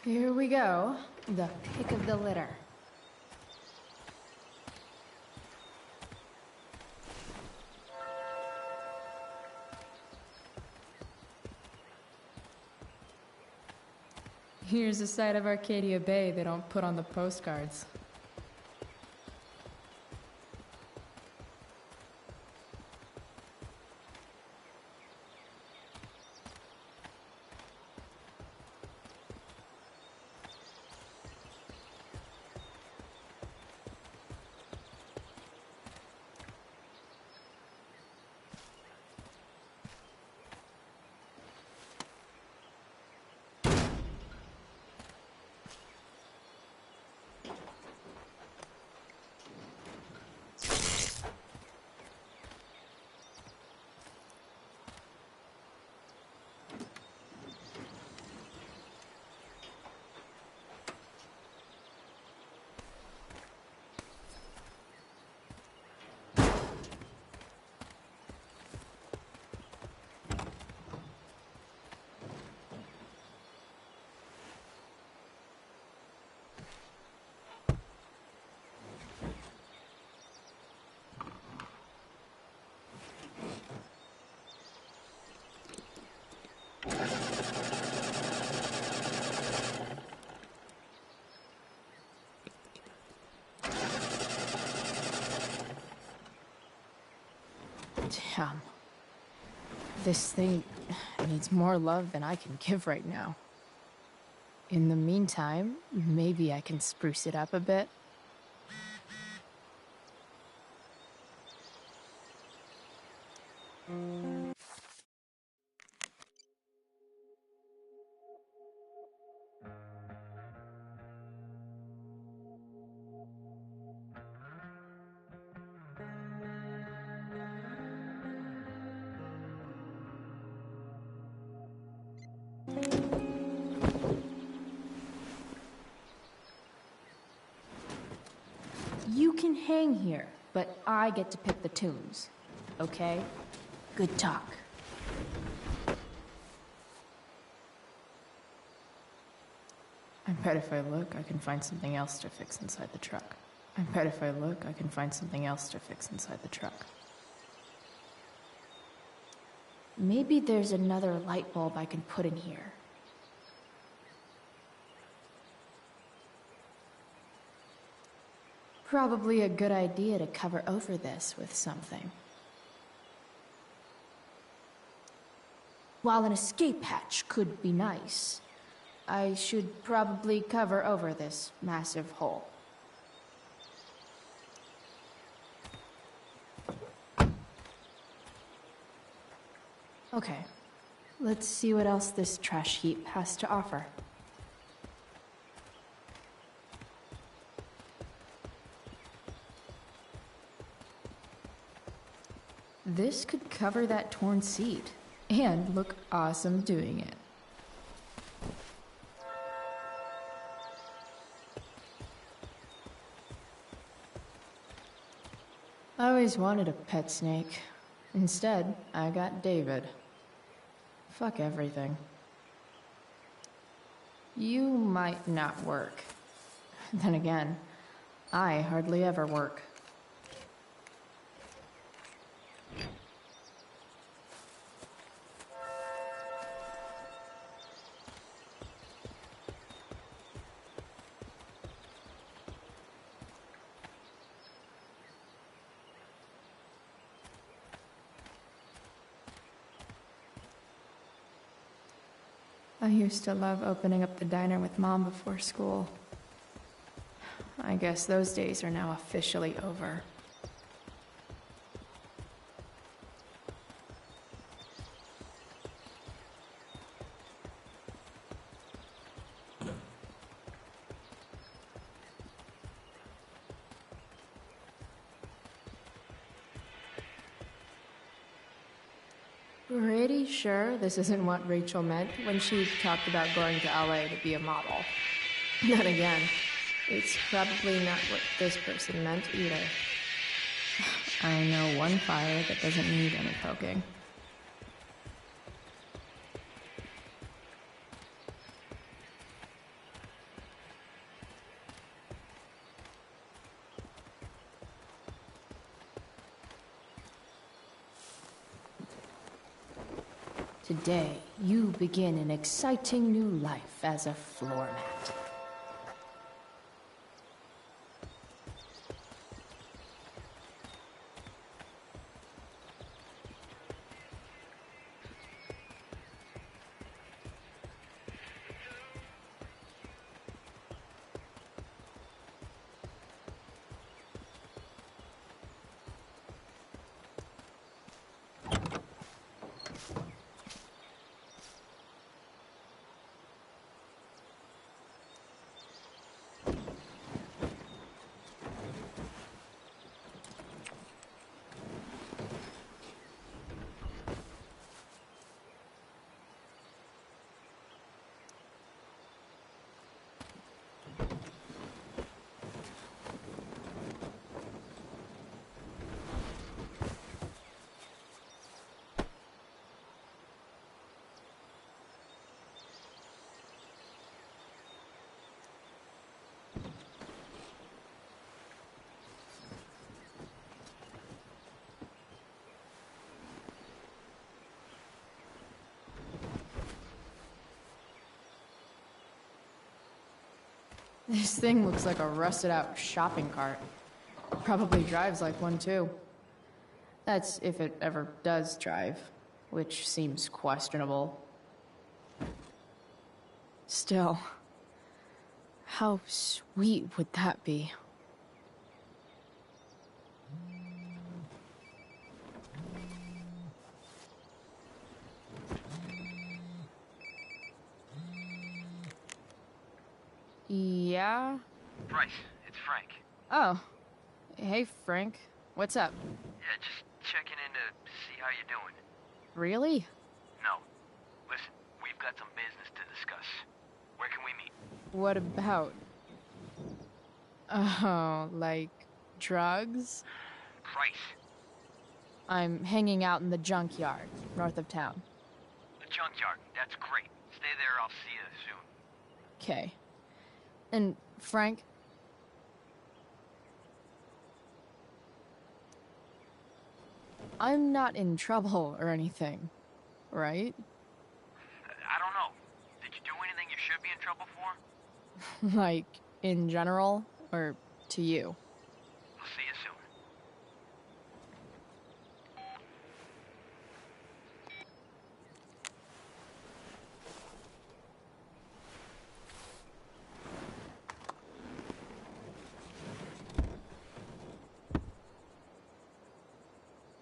Speaker 1: Here we go. The pick of the litter. Here's a side of Arcadia Bay they don't put on the postcards. Damn. This thing needs more love than I can give right now. In the meantime, maybe I can spruce it up a bit. You can hang here, but I get to pick the tunes. Okay? Good talk. I bet if I look, I can find something else to fix inside the truck. I bet if I look, I can find something else to fix inside the truck. Maybe there's another light bulb I can put in here. Probably a good idea to cover over this with something. While an escape hatch could be nice, I should probably cover over this massive hole. Okay, let's see what else this trash heap has to offer. This could cover that torn seat, and look awesome doing it. I always wanted a pet snake. Instead, I got David. Fuck everything. You might not work. Then again, I hardly ever work. I used to love opening up the diner with Mom before school. I guess those days are now officially over. Pretty sure this isn't what Rachel meant when she talked about going to LA to be a model. Then again, it's probably not what this person meant either. I know one fire that doesn't need any poking. Today, you begin an exciting new life as a floor mat. This thing looks like a rusted-out shopping cart. Probably drives like one, too. That's if it ever does drive, which seems questionable. Still, how sweet would that be? Yeah?
Speaker 20: Bryce, it's Frank.
Speaker 1: Oh. Hey, Frank. What's up?
Speaker 20: Yeah, just checking in to see how you're doing.
Speaker 1: Really?
Speaker 20: No. Listen, we've got some business to discuss. Where can we meet?
Speaker 1: What about? Oh, like drugs?
Speaker 20: Bryce.
Speaker 1: I'm hanging out in the junkyard, north of town.
Speaker 20: The junkyard. That's great. Stay there, I'll see you soon.
Speaker 1: Okay. And, Frank? I'm not in trouble or anything, right?
Speaker 20: I don't know. Did you do anything you should be in trouble for?
Speaker 1: Like, in general, or to you?
Speaker 20: I'll see you soon.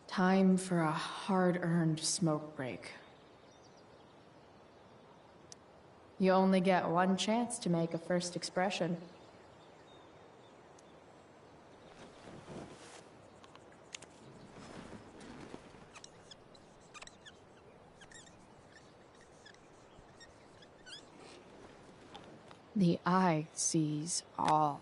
Speaker 1: Time for a hard-earned smoke break. You only get one chance to make a first expression. The eye sees all.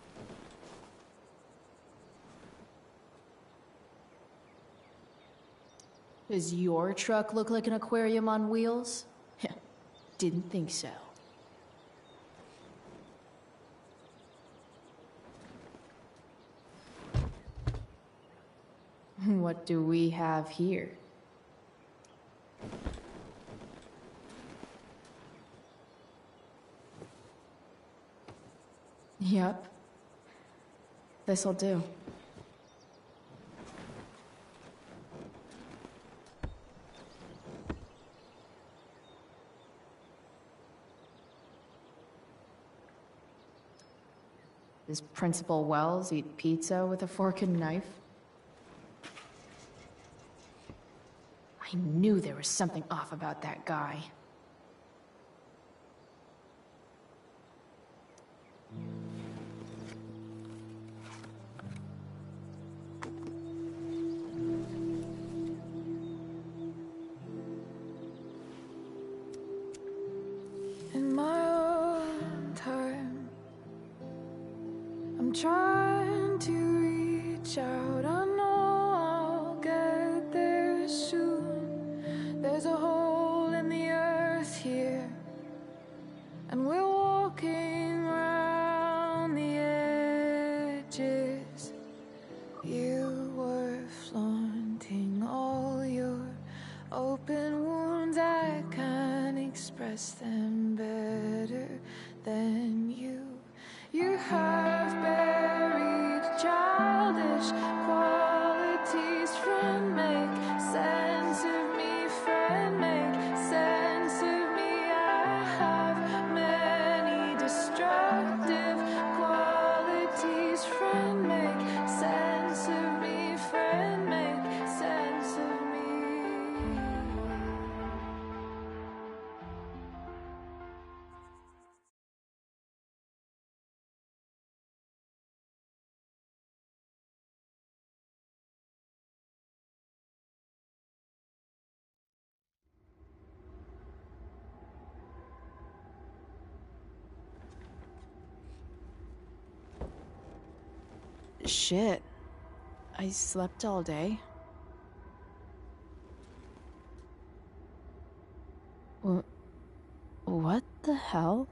Speaker 1: Does your truck look like an aquarium on wheels? Didn't think so. What do we have here? Yep. This'll do. Does Principal Wells eat pizza with a fork and knife? I knew there was something off about that guy.
Speaker 3: In my own time, I'm trying to reach out. I know I'll get there soon. There's a hole in the earth here, and we're walking around the edges. You were flaunting all your open wounds. I can't express them better than you. You have buried childish qualities. Friend, make sense of me. Friend, make sense of me. I have many destructive qualities. Friend, make sense of me. Friend, make sense of me.
Speaker 1: Shit. I slept all day. What the hell?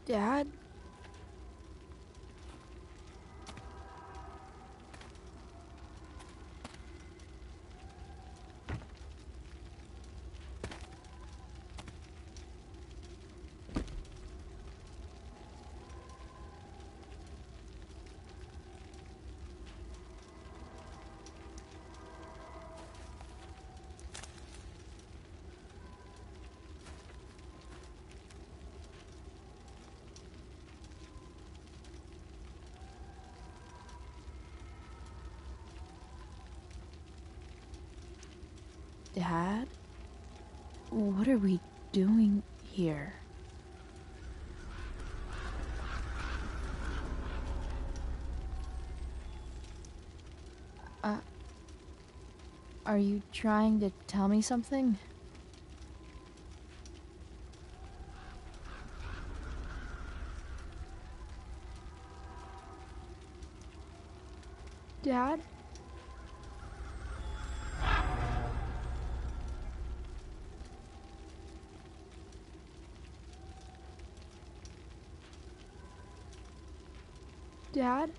Speaker 1: Dad? Dad? What are we doing here? Are you trying to tell me something? Dad? Dad?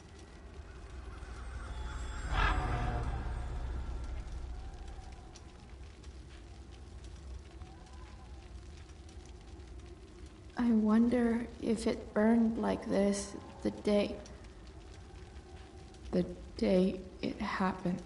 Speaker 1: I wonder if it burned like this the day it happened.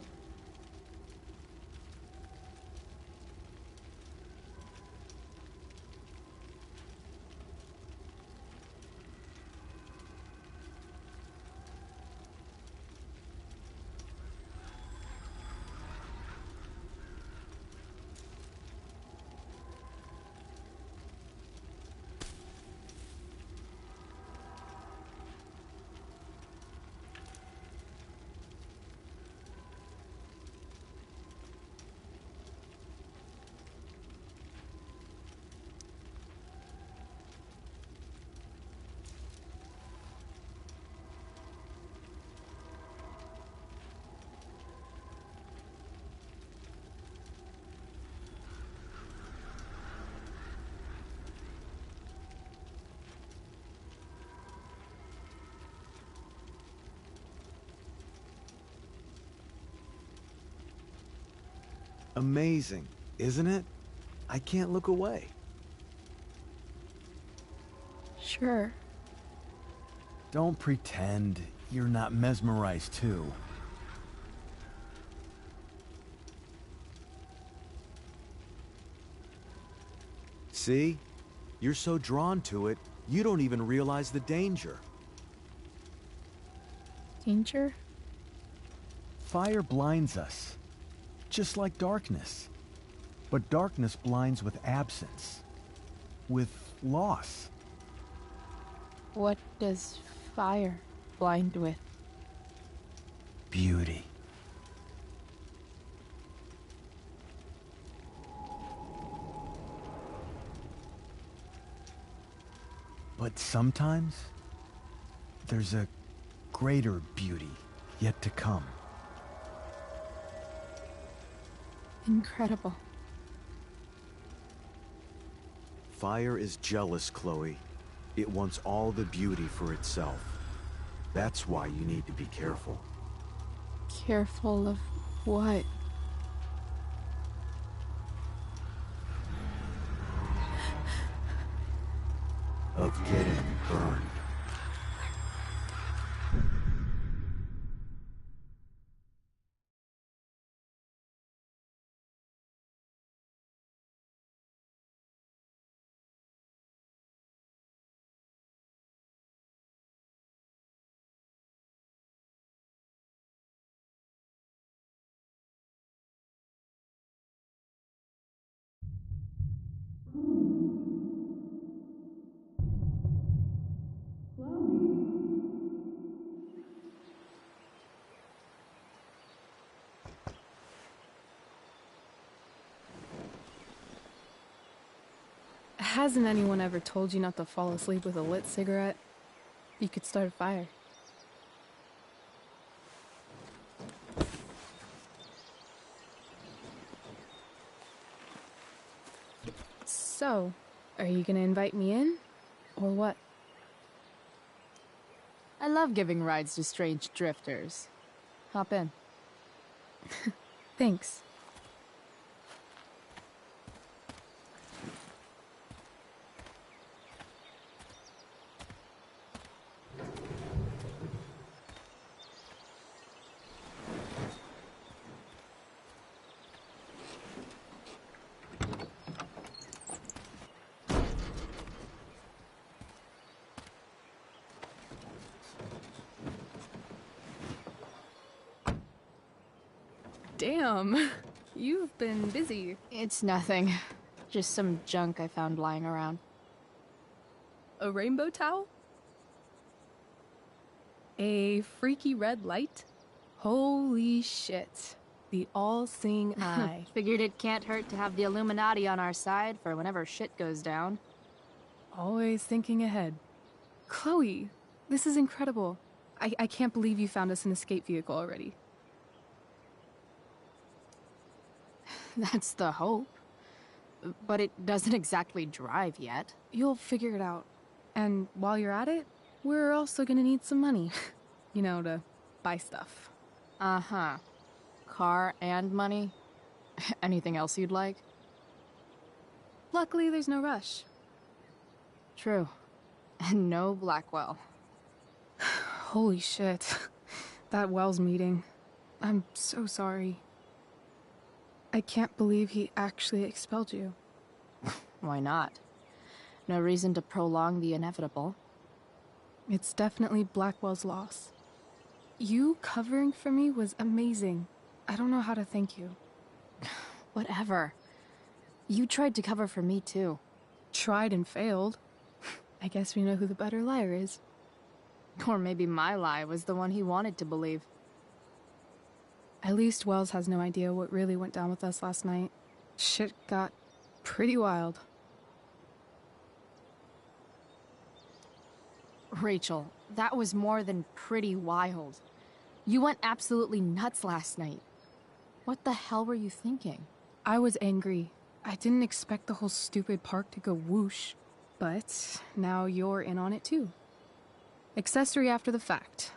Speaker 8: Amazing, isn't it? I can't look away.
Speaker 5: Sure.
Speaker 18: Don't pretend you're not mesmerized too.
Speaker 8: See? You're so drawn to it, you don't even realize the danger.
Speaker 5: Danger?
Speaker 18: Fire blinds us, just like darkness. But darkness blinds with absence, with loss.
Speaker 5: What does fire blind with?
Speaker 18: Beauty. But sometimes, there's a greater beauty yet to come.
Speaker 5: Incredible.
Speaker 8: Fire is jealous, Chloe. It wants all the beauty for itself. That's why you need to be careful.
Speaker 5: Careful of what?
Speaker 8: Of getting burned.
Speaker 14: Hasn't anyone ever told you not to fall asleep with a lit cigarette? You could start a fire. So, are you gonna invite me in? Or what?
Speaker 7: I love giving rides to strange drifters. Hop in.
Speaker 14: Thanks. Damn, you've been busy.
Speaker 7: It's nothing. Just some junk I found lying around.
Speaker 14: A rainbow towel? A freaky red light? Holy shit. The all-seeing eye.
Speaker 7: Figured it can't hurt to have the Illuminati on our side for whenever shit goes down.
Speaker 14: Always thinking ahead. Chloe, this is incredible. I can't believe you found us an escape vehicle already.
Speaker 7: That's the hope. But it doesn't exactly drive yet.
Speaker 14: You'll figure it out. And while you're at it, we're also gonna need some money. You know, to buy stuff.
Speaker 7: Uh-huh. Car and money? Anything else you'd like?
Speaker 14: Luckily, there's no rush.
Speaker 7: True. And no Blackwell.
Speaker 14: Holy shit. That Wells meeting. I'm so sorry. I can't believe he actually expelled you.
Speaker 7: Why not? No reason to prolong the inevitable.
Speaker 14: It's definitely Blackwell's loss. You covering for me was amazing. I don't know how to thank you.
Speaker 7: Whatever. You tried to cover for me too.
Speaker 14: Tried and failed. I guess we know who the better liar is.
Speaker 7: Or maybe my lie was the one he wanted to believe.
Speaker 14: At least Wells has no idea what really went down with us last night. Shit got pretty wild.
Speaker 7: Rachel, that was more than pretty wild. You went absolutely nuts last night. What the hell were you thinking?
Speaker 14: I was angry. I didn't expect the whole stupid park to go whoosh. But now you're in on it too. Accessory after the fact.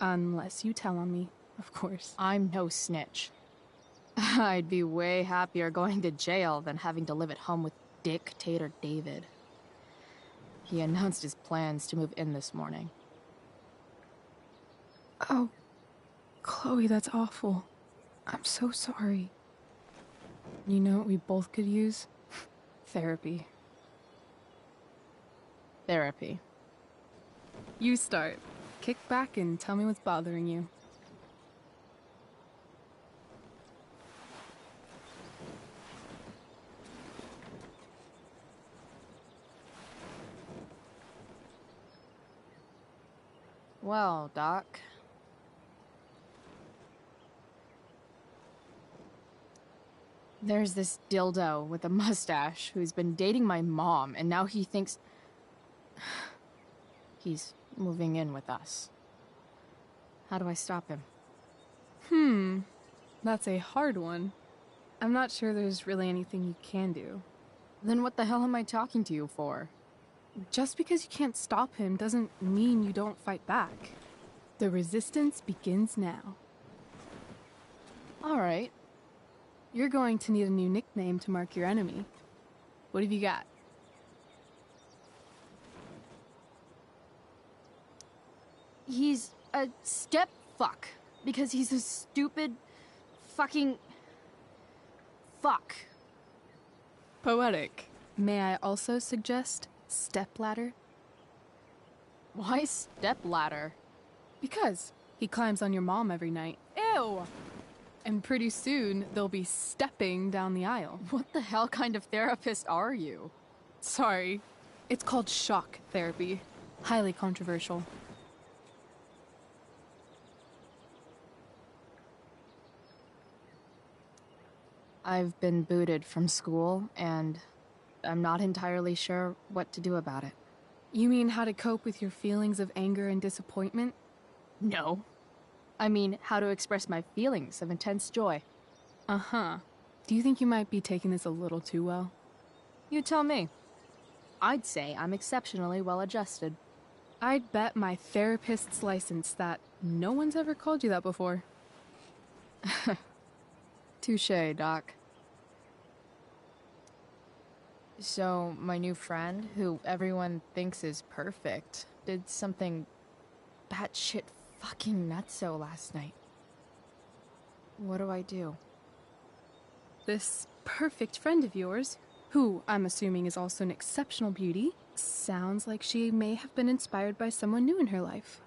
Speaker 14: Unless you tell on me, of course.
Speaker 7: I'm no snitch. I'd be way happier going to jail than having to live at home with Dictator David. He announced his plans to move in this morning.
Speaker 14: Oh, Chloe, that's awful. I'm so sorry. You know what we both could use? Therapy.
Speaker 7: Therapy.
Speaker 14: You start. Kick back and tell me what's bothering you.
Speaker 7: Well, Doc. There's this dildo with a mustache who's been dating my mom, and now he thinks he's moving in with us. How do I stop him?
Speaker 14: That's a hard one. I'm not sure there's really anything you can do.
Speaker 7: Then what the hell am I talking to you for?
Speaker 14: Just because you can't stop him doesn't mean you don't fight back. The resistance begins now.
Speaker 7: All right.
Speaker 14: You're going to need a new nickname to mark your enemy. What have you got?
Speaker 7: He's a step fuck because he's a stupid fucking fuck.
Speaker 14: Poetic. May I also suggest stepladder?
Speaker 7: Why stepladder?
Speaker 14: Because he climbs on your mom every night. Ew! And pretty soon, they'll be stepping down the aisle.
Speaker 7: What the hell kind of therapist are you?
Speaker 14: Sorry. It's called shock therapy. Highly controversial.
Speaker 7: I've been booted from school, and I'm not entirely sure what to do about it.
Speaker 14: You mean how to cope with your feelings of anger and disappointment?
Speaker 7: No. I mean, how to express my feelings of intense joy.
Speaker 14: Uh-huh. Do you think you might be taking this a little too well?
Speaker 7: You tell me. I'd say I'm exceptionally well adjusted.
Speaker 14: I'd bet my therapist's license that no one's ever called you that before.
Speaker 7: Touché, Doc. So, my new friend, who everyone thinks is perfect, did something batshit fucking nutso last night. What do I do?
Speaker 14: This perfect friend of yours, who I'm assuming is also an exceptional beauty, sounds like she may have been inspired by someone new in her life.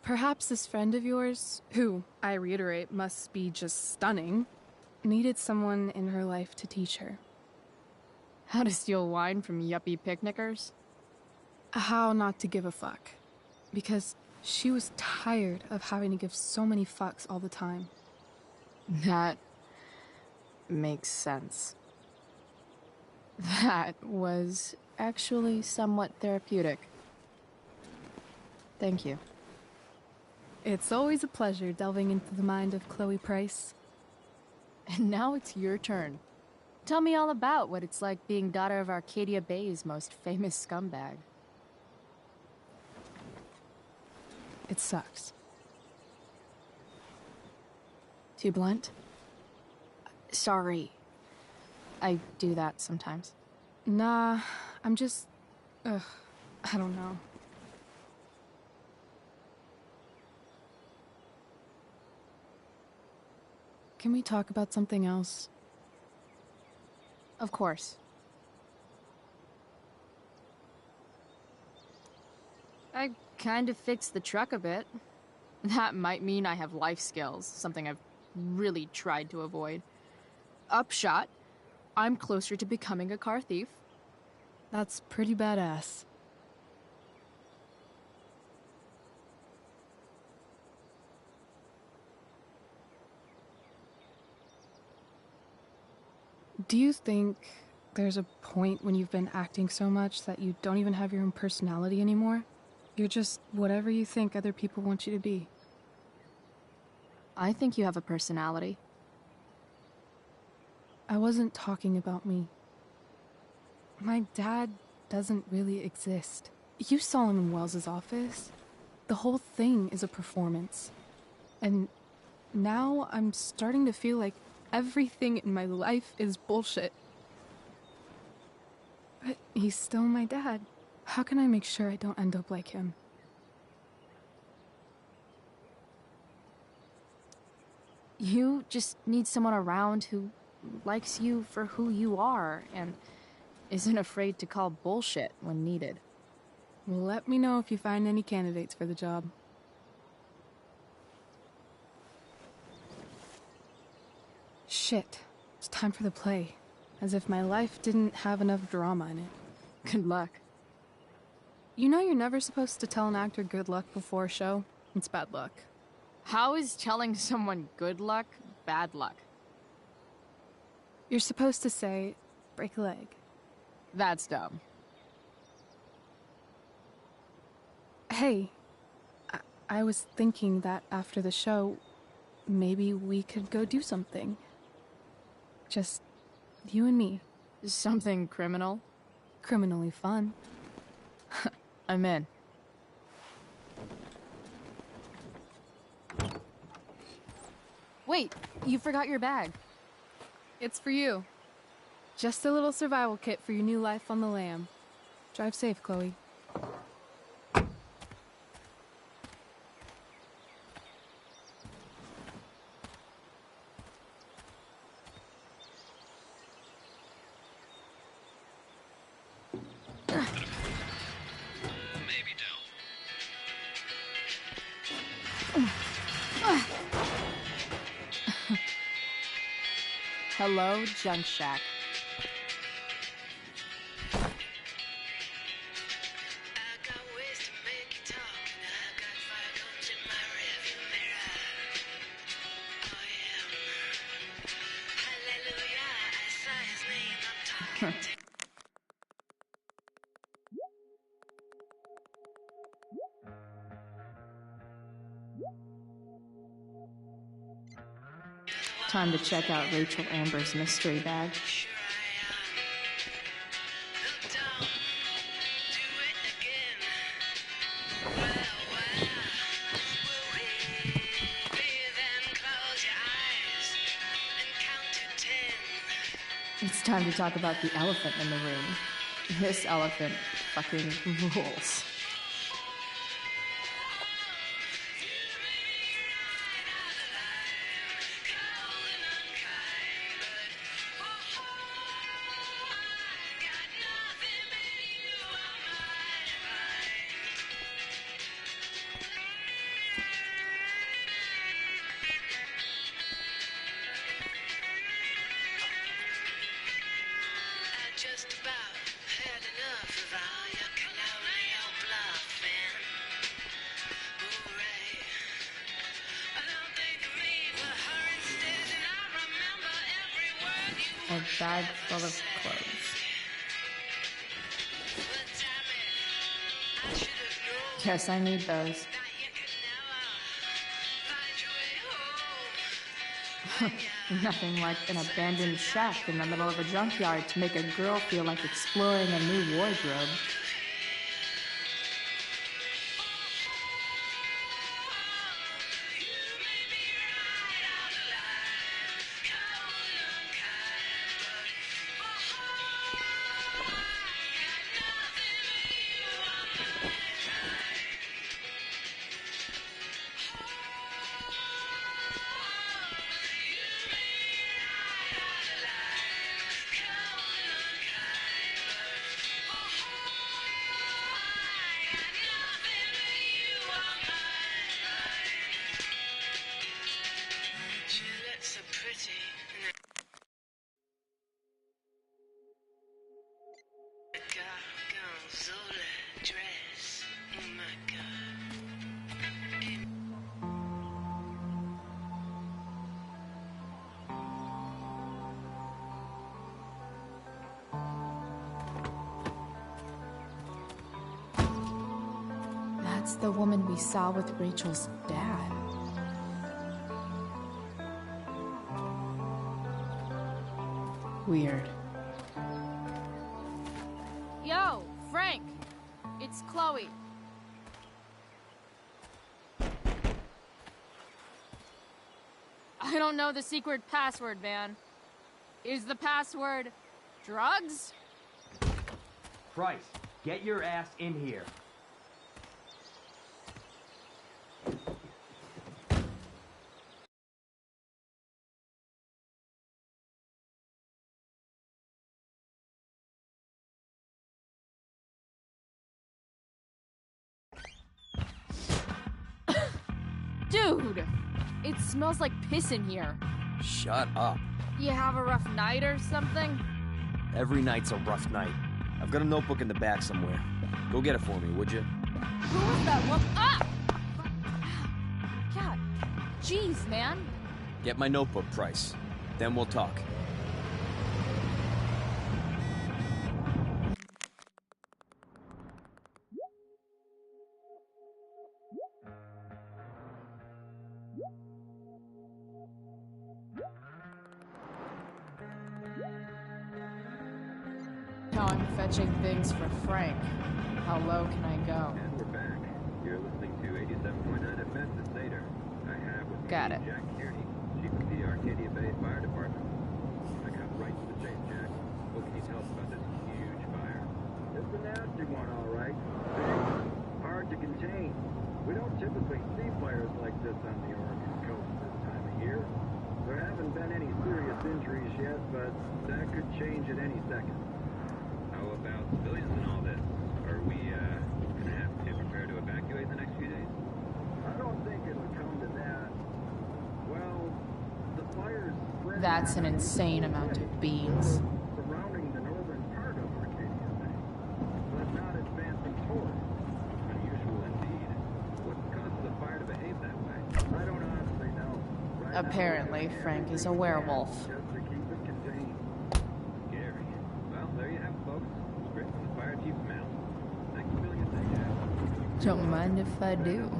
Speaker 14: Perhaps this friend of yours, who, I reiterate, must be just stunning, needed someone in her life to teach her.
Speaker 7: How to steal wine from yuppie picnickers?
Speaker 14: How not to give a fuck. Because she was tired of having to give so many fucks all the time.
Speaker 7: That makes sense. That was actually somewhat therapeutic. Thank you.
Speaker 14: It's always a pleasure delving into the mind of Chloe Price.
Speaker 7: And now it's your turn. Tell me all about what it's like being daughter of Arcadia Bay's most famous scumbag.
Speaker 14: It sucks.
Speaker 7: Too blunt? Sorry. I do that sometimes.
Speaker 14: Nah, I'm just... I don't know. Can we talk about something else?
Speaker 7: Of course. I kind of fixed the truck a bit. That might mean I have life skills, something I've really tried to avoid. Upshot, I'm closer to becoming a car thief.
Speaker 14: That's pretty badass. Do you think there's a point when you've been acting so much that you don't even have your own personality anymore? You're just whatever you think other people want you to be.
Speaker 7: I think you have a personality.
Speaker 14: I wasn't talking about me. My dad doesn't really exist. You saw him in Wells's office. The whole thing is a performance. And now I'm starting to feel like everything in my life is bullshit. But he's still my dad. How can I make sure I don't end up like him?
Speaker 7: You just need someone around who likes you for who you are and isn't afraid to call bullshit when needed.
Speaker 14: Let me know if you find any candidates for the job. Shit. It's time for the play. As if my life didn't have enough drama in it.
Speaker 7: Good luck.
Speaker 14: You know you're never supposed to tell an actor good luck before a show? It's bad luck.
Speaker 7: How is telling someone good luck bad luck?
Speaker 14: You're supposed to say, break a leg.
Speaker 7: That's dumb.
Speaker 14: Hey, I was thinking that after the show, maybe we could go do something. Just you and me.
Speaker 7: Something criminal?
Speaker 14: Criminally fun.
Speaker 7: I'm in. Wait, you forgot your bag.
Speaker 14: It's for you. Just a little survival kit for your new life on the lam. Drive safe, Chloe.
Speaker 19: Maybe don't.
Speaker 7: Hello, Junk Shack. Time to check out Rachel Amber's mystery bag. It's time to talk about the elephant in the room. This elephant fucking rules. A bag full of clothes. Yes, I need those. Nothing like an abandoned shack in the middle of a junkyard to make a girl feel like exploring a new wardrobe.
Speaker 1: That's the woman we saw with Rachel's dad. Weird.
Speaker 7: Yo, Frank! It's Chloe. I don't know the secret password, man. Is the password drugs?
Speaker 21: Price, get your ass in here.
Speaker 7: Dude! It smells like piss in here.
Speaker 22: Shut up.
Speaker 7: You have a rough night or something?
Speaker 22: Every night's a rough night. I've got a notebook in the back somewhere. Go get it for me, would you?
Speaker 7: Who was that one? Ah! God. Jeez, man.
Speaker 22: Get my notebook, Price. Then we'll talk.
Speaker 7: Now I'm fetching things for Frank. How low can I go?
Speaker 23: And we're back. You're listening to 87.9 FM The Seder. I have with
Speaker 7: Got
Speaker 23: me
Speaker 7: it.
Speaker 23: Jack Kearney, Chief of the Arcadia Bay Fire Department. I got right to the chase, Jack. What can you tell us about this huge fire? It's a nasty one, all right. Big, hard to contain. We don't typically see fires like this on the Oregon coast this time of year. There haven't been any serious injuries yet, but that could change at any second. How about civilians in all this? Are we gonna have to prepare to evacuate in the next few days? I don't think it'll come to that. Well, the fire's spreading.
Speaker 7: That's an insane amount of beans.
Speaker 23: Surrounding the northern part of Arcadia Bay, but not advancing toward it. Unusual indeed. What causes the fire to behave that way? I don't honestly know. Right
Speaker 7: Apparently, Frank is a werewolf.
Speaker 23: Just to keep it contained. Scary. Well, there you have it, folks. Straight from the fire chief's mouth. Thanks a million, Jack.
Speaker 7: Don't mind if I do.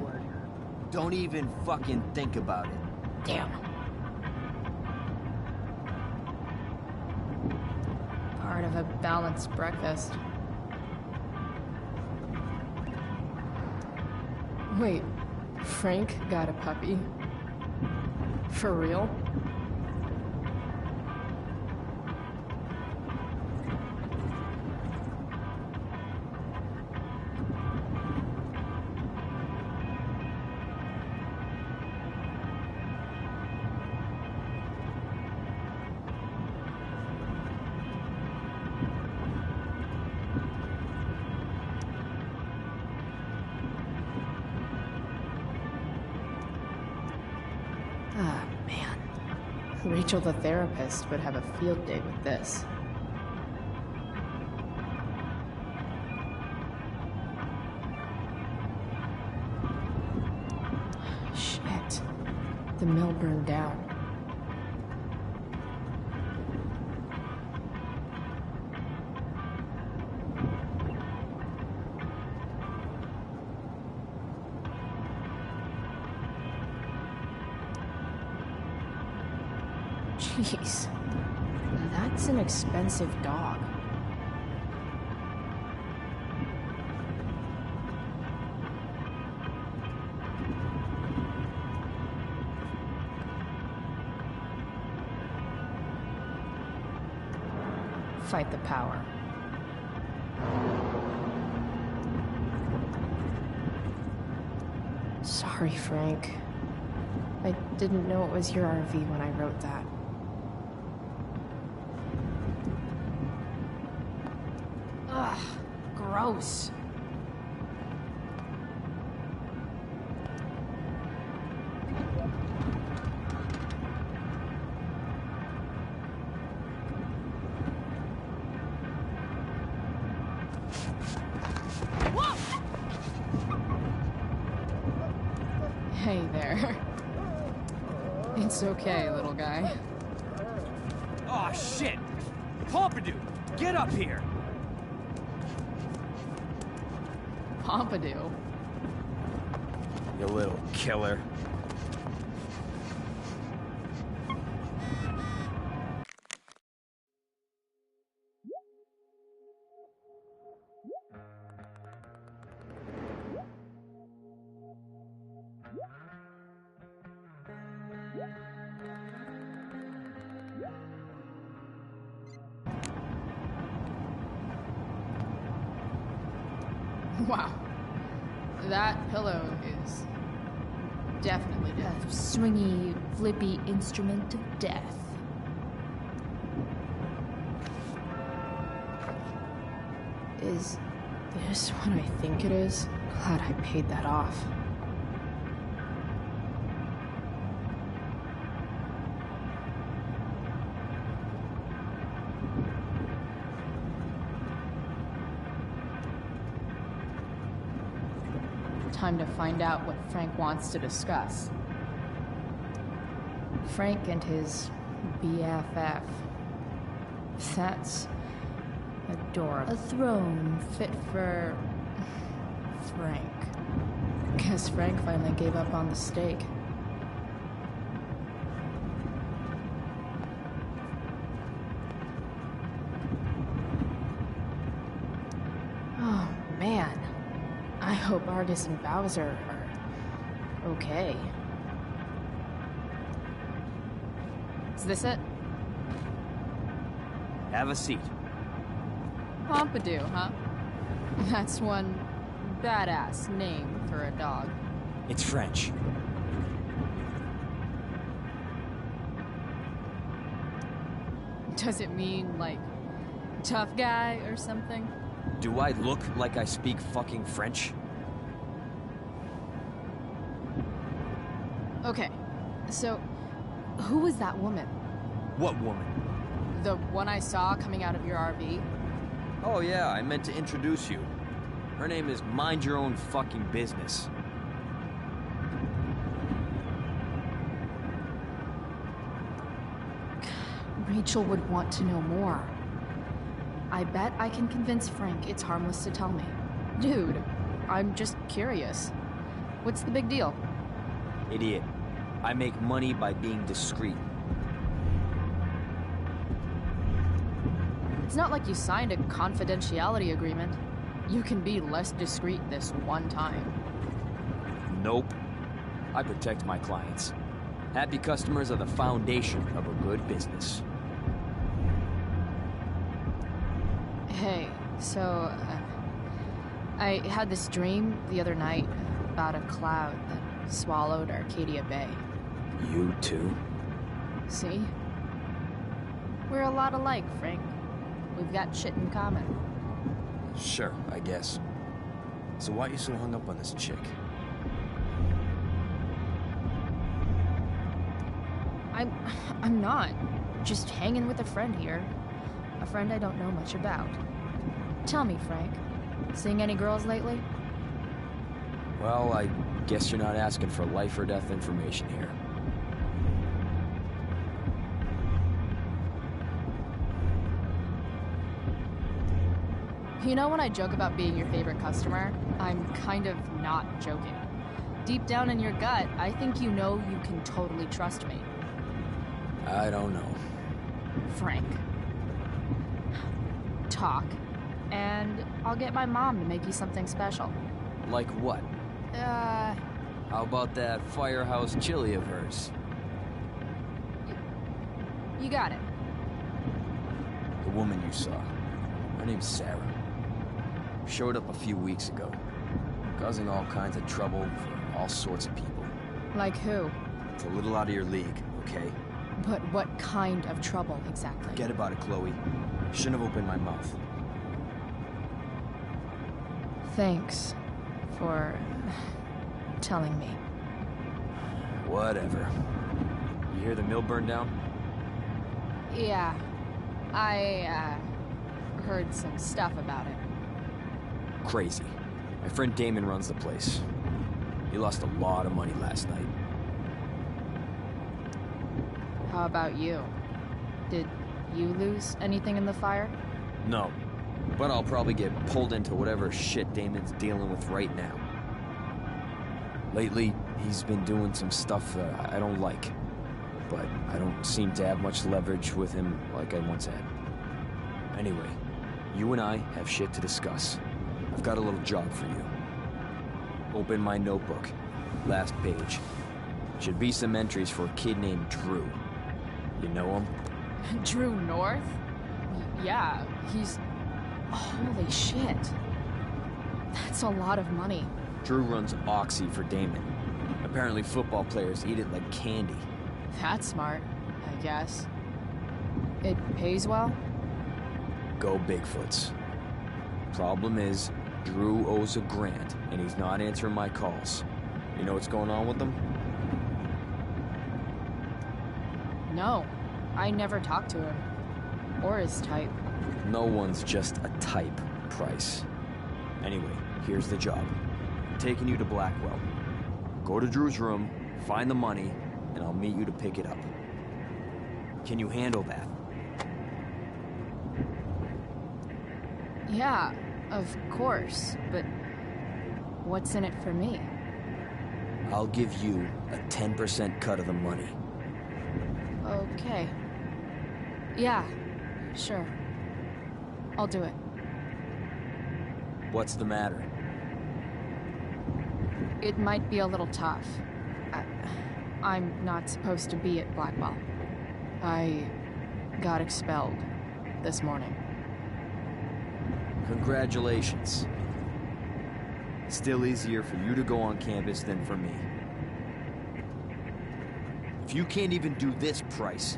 Speaker 22: Don't even fucking think about it.
Speaker 7: Damn. Part of a balanced breakfast.
Speaker 5: Wait, Frank got a puppy? For real?
Speaker 1: Ah, man. Rachel the therapist would have a field day with this. Shit. The mill burned down. Jeez. That's an expensive dog. Fight the power. Sorry, Frank. I didn't know it was your RV when I wrote that. Ugh, gross. Hey there. It's okay, little guy.
Speaker 21: Aw, shit! Pompidou, get up here!
Speaker 1: Pompidou?
Speaker 22: You little killer.
Speaker 7: Wow. That pillow is definitely
Speaker 4: A
Speaker 7: death.
Speaker 4: swingy, flippy instrument of death.
Speaker 1: Is this what I think it is? Glad I paid that off.
Speaker 7: Time to find out what Frank wants to discuss. Frank and his BFF. That's adorable.
Speaker 4: A throne.
Speaker 7: Fit for Frank. Guess Frank finally gave up on the steak.
Speaker 1: Oh, man. I hope Argus and Bowser are okay.
Speaker 7: Is this it?
Speaker 21: Have a seat.
Speaker 7: Pompidou, huh? That's one badass name for a dog.
Speaker 21: It's French.
Speaker 7: Does it mean, like, tough guy or something?
Speaker 21: Do I look like I speak fucking French?
Speaker 7: Okay, so who was that woman?
Speaker 21: What woman?
Speaker 7: The one I saw coming out of your RV?
Speaker 21: Oh yeah, I meant to introduce you. Her name is Mind Your Own Fucking Business.
Speaker 7: Rachel would want to know more. I bet I can convince Frank it's harmless to tell me. Dude, I'm just curious. What's the big deal?
Speaker 21: Idiot. I make money by being discreet.
Speaker 7: It's not like you signed a confidentiality agreement. You can be less discreet this one time.
Speaker 21: Nope. I protect my clients. Happy customers are the foundation of a good business.
Speaker 7: Hey, so, I had this dream the other night about a cloud that swallowed Arcadia Bay.
Speaker 21: You too?
Speaker 7: See? We're a lot alike, Frank. We've got shit in common.
Speaker 21: Sure, I guess. So why are you so hung up on this chick?
Speaker 7: I'm not. Just hanging with a friend here. A friend I don't know much about. Tell me, Frank. Seeing any girls lately?
Speaker 21: Well, I guess you're not asking for life or death information here.
Speaker 7: You know when I joke about being your favorite customer, I'm kind of not joking. Deep down in your gut, I think you know you can totally trust me.
Speaker 21: I don't know.
Speaker 7: Frank. Talk, and I'll get my mom to make you something special.
Speaker 21: Like what? How about that firehouse chili of hers?
Speaker 7: You got it.
Speaker 21: The woman you saw. Her name's Sarah. Showed up a few weeks ago. Causing all kinds of trouble for all sorts of people.
Speaker 7: Like who?
Speaker 21: It's a little out of your league, okay?
Speaker 7: But what kind of trouble, exactly?
Speaker 21: Forget about it, Chloe. Shouldn't have opened my mouth.
Speaker 7: Thanks for telling me.
Speaker 21: Whatever. You hear the mill burned down?
Speaker 7: Yeah. I, heard some stuff about it.
Speaker 21: Crazy. My friend Damon runs the place. He lost a lot of money last night.
Speaker 7: How about you? Did you lose anything in the fire?
Speaker 21: No. But I'll probably get pulled into whatever shit Damon's dealing with right now. Lately, he's been doing some stuff I don't like. But I don't seem to have much leverage with him like I once had. Anyway, you and I have shit to discuss. I've got a little job for you. Open my notebook. Last page. Should be some entries for a kid named Drew. You know him?
Speaker 7: Drew North? Yeah, he's... Holy shit. That's a lot of money.
Speaker 21: Drew runs Oxy for Damon. Apparently football players eat it like candy.
Speaker 7: That's smart, I guess. It pays well?
Speaker 21: Go Bigfoots. Problem is, Drew owes a grant, and he's not answering my calls. You know what's going on with him?
Speaker 7: No, I never talked to him. Or his type.
Speaker 21: No one's just a type, Price. Anyway, here's the job. I'm taking you to Blackwell. Go to Drew's room, find the money, and I'll meet you to pick it up. Can you handle that?
Speaker 7: Yeah, of course, but what's in it for me?
Speaker 21: I'll give you a 10% cut of the money.
Speaker 7: Okay. Yeah, sure. I'll do it.
Speaker 21: What's the matter?
Speaker 7: It might be a little tough. I'm not supposed to be at Blackwell. I got expelled this morning.
Speaker 21: Congratulations. Still easier for you to go on campus than for me. If you can't even do this, Price...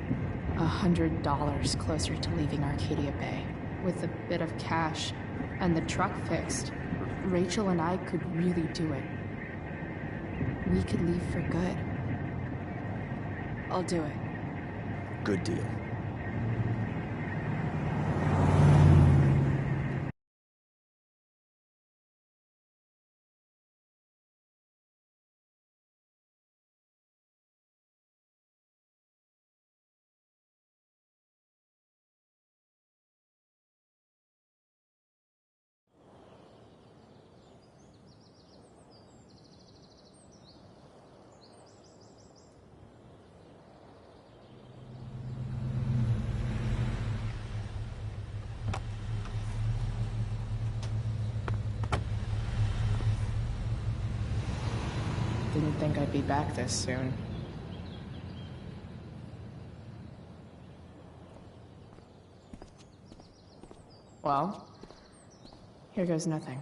Speaker 7: $100 closer to leaving Arcadia Bay. With a bit of cash and the truck fixed, Rachel and I could really do it. We could leave for good. I'll do it.
Speaker 21: Good deal.
Speaker 7: Didn't think I'd be back this soon. Well, here goes nothing.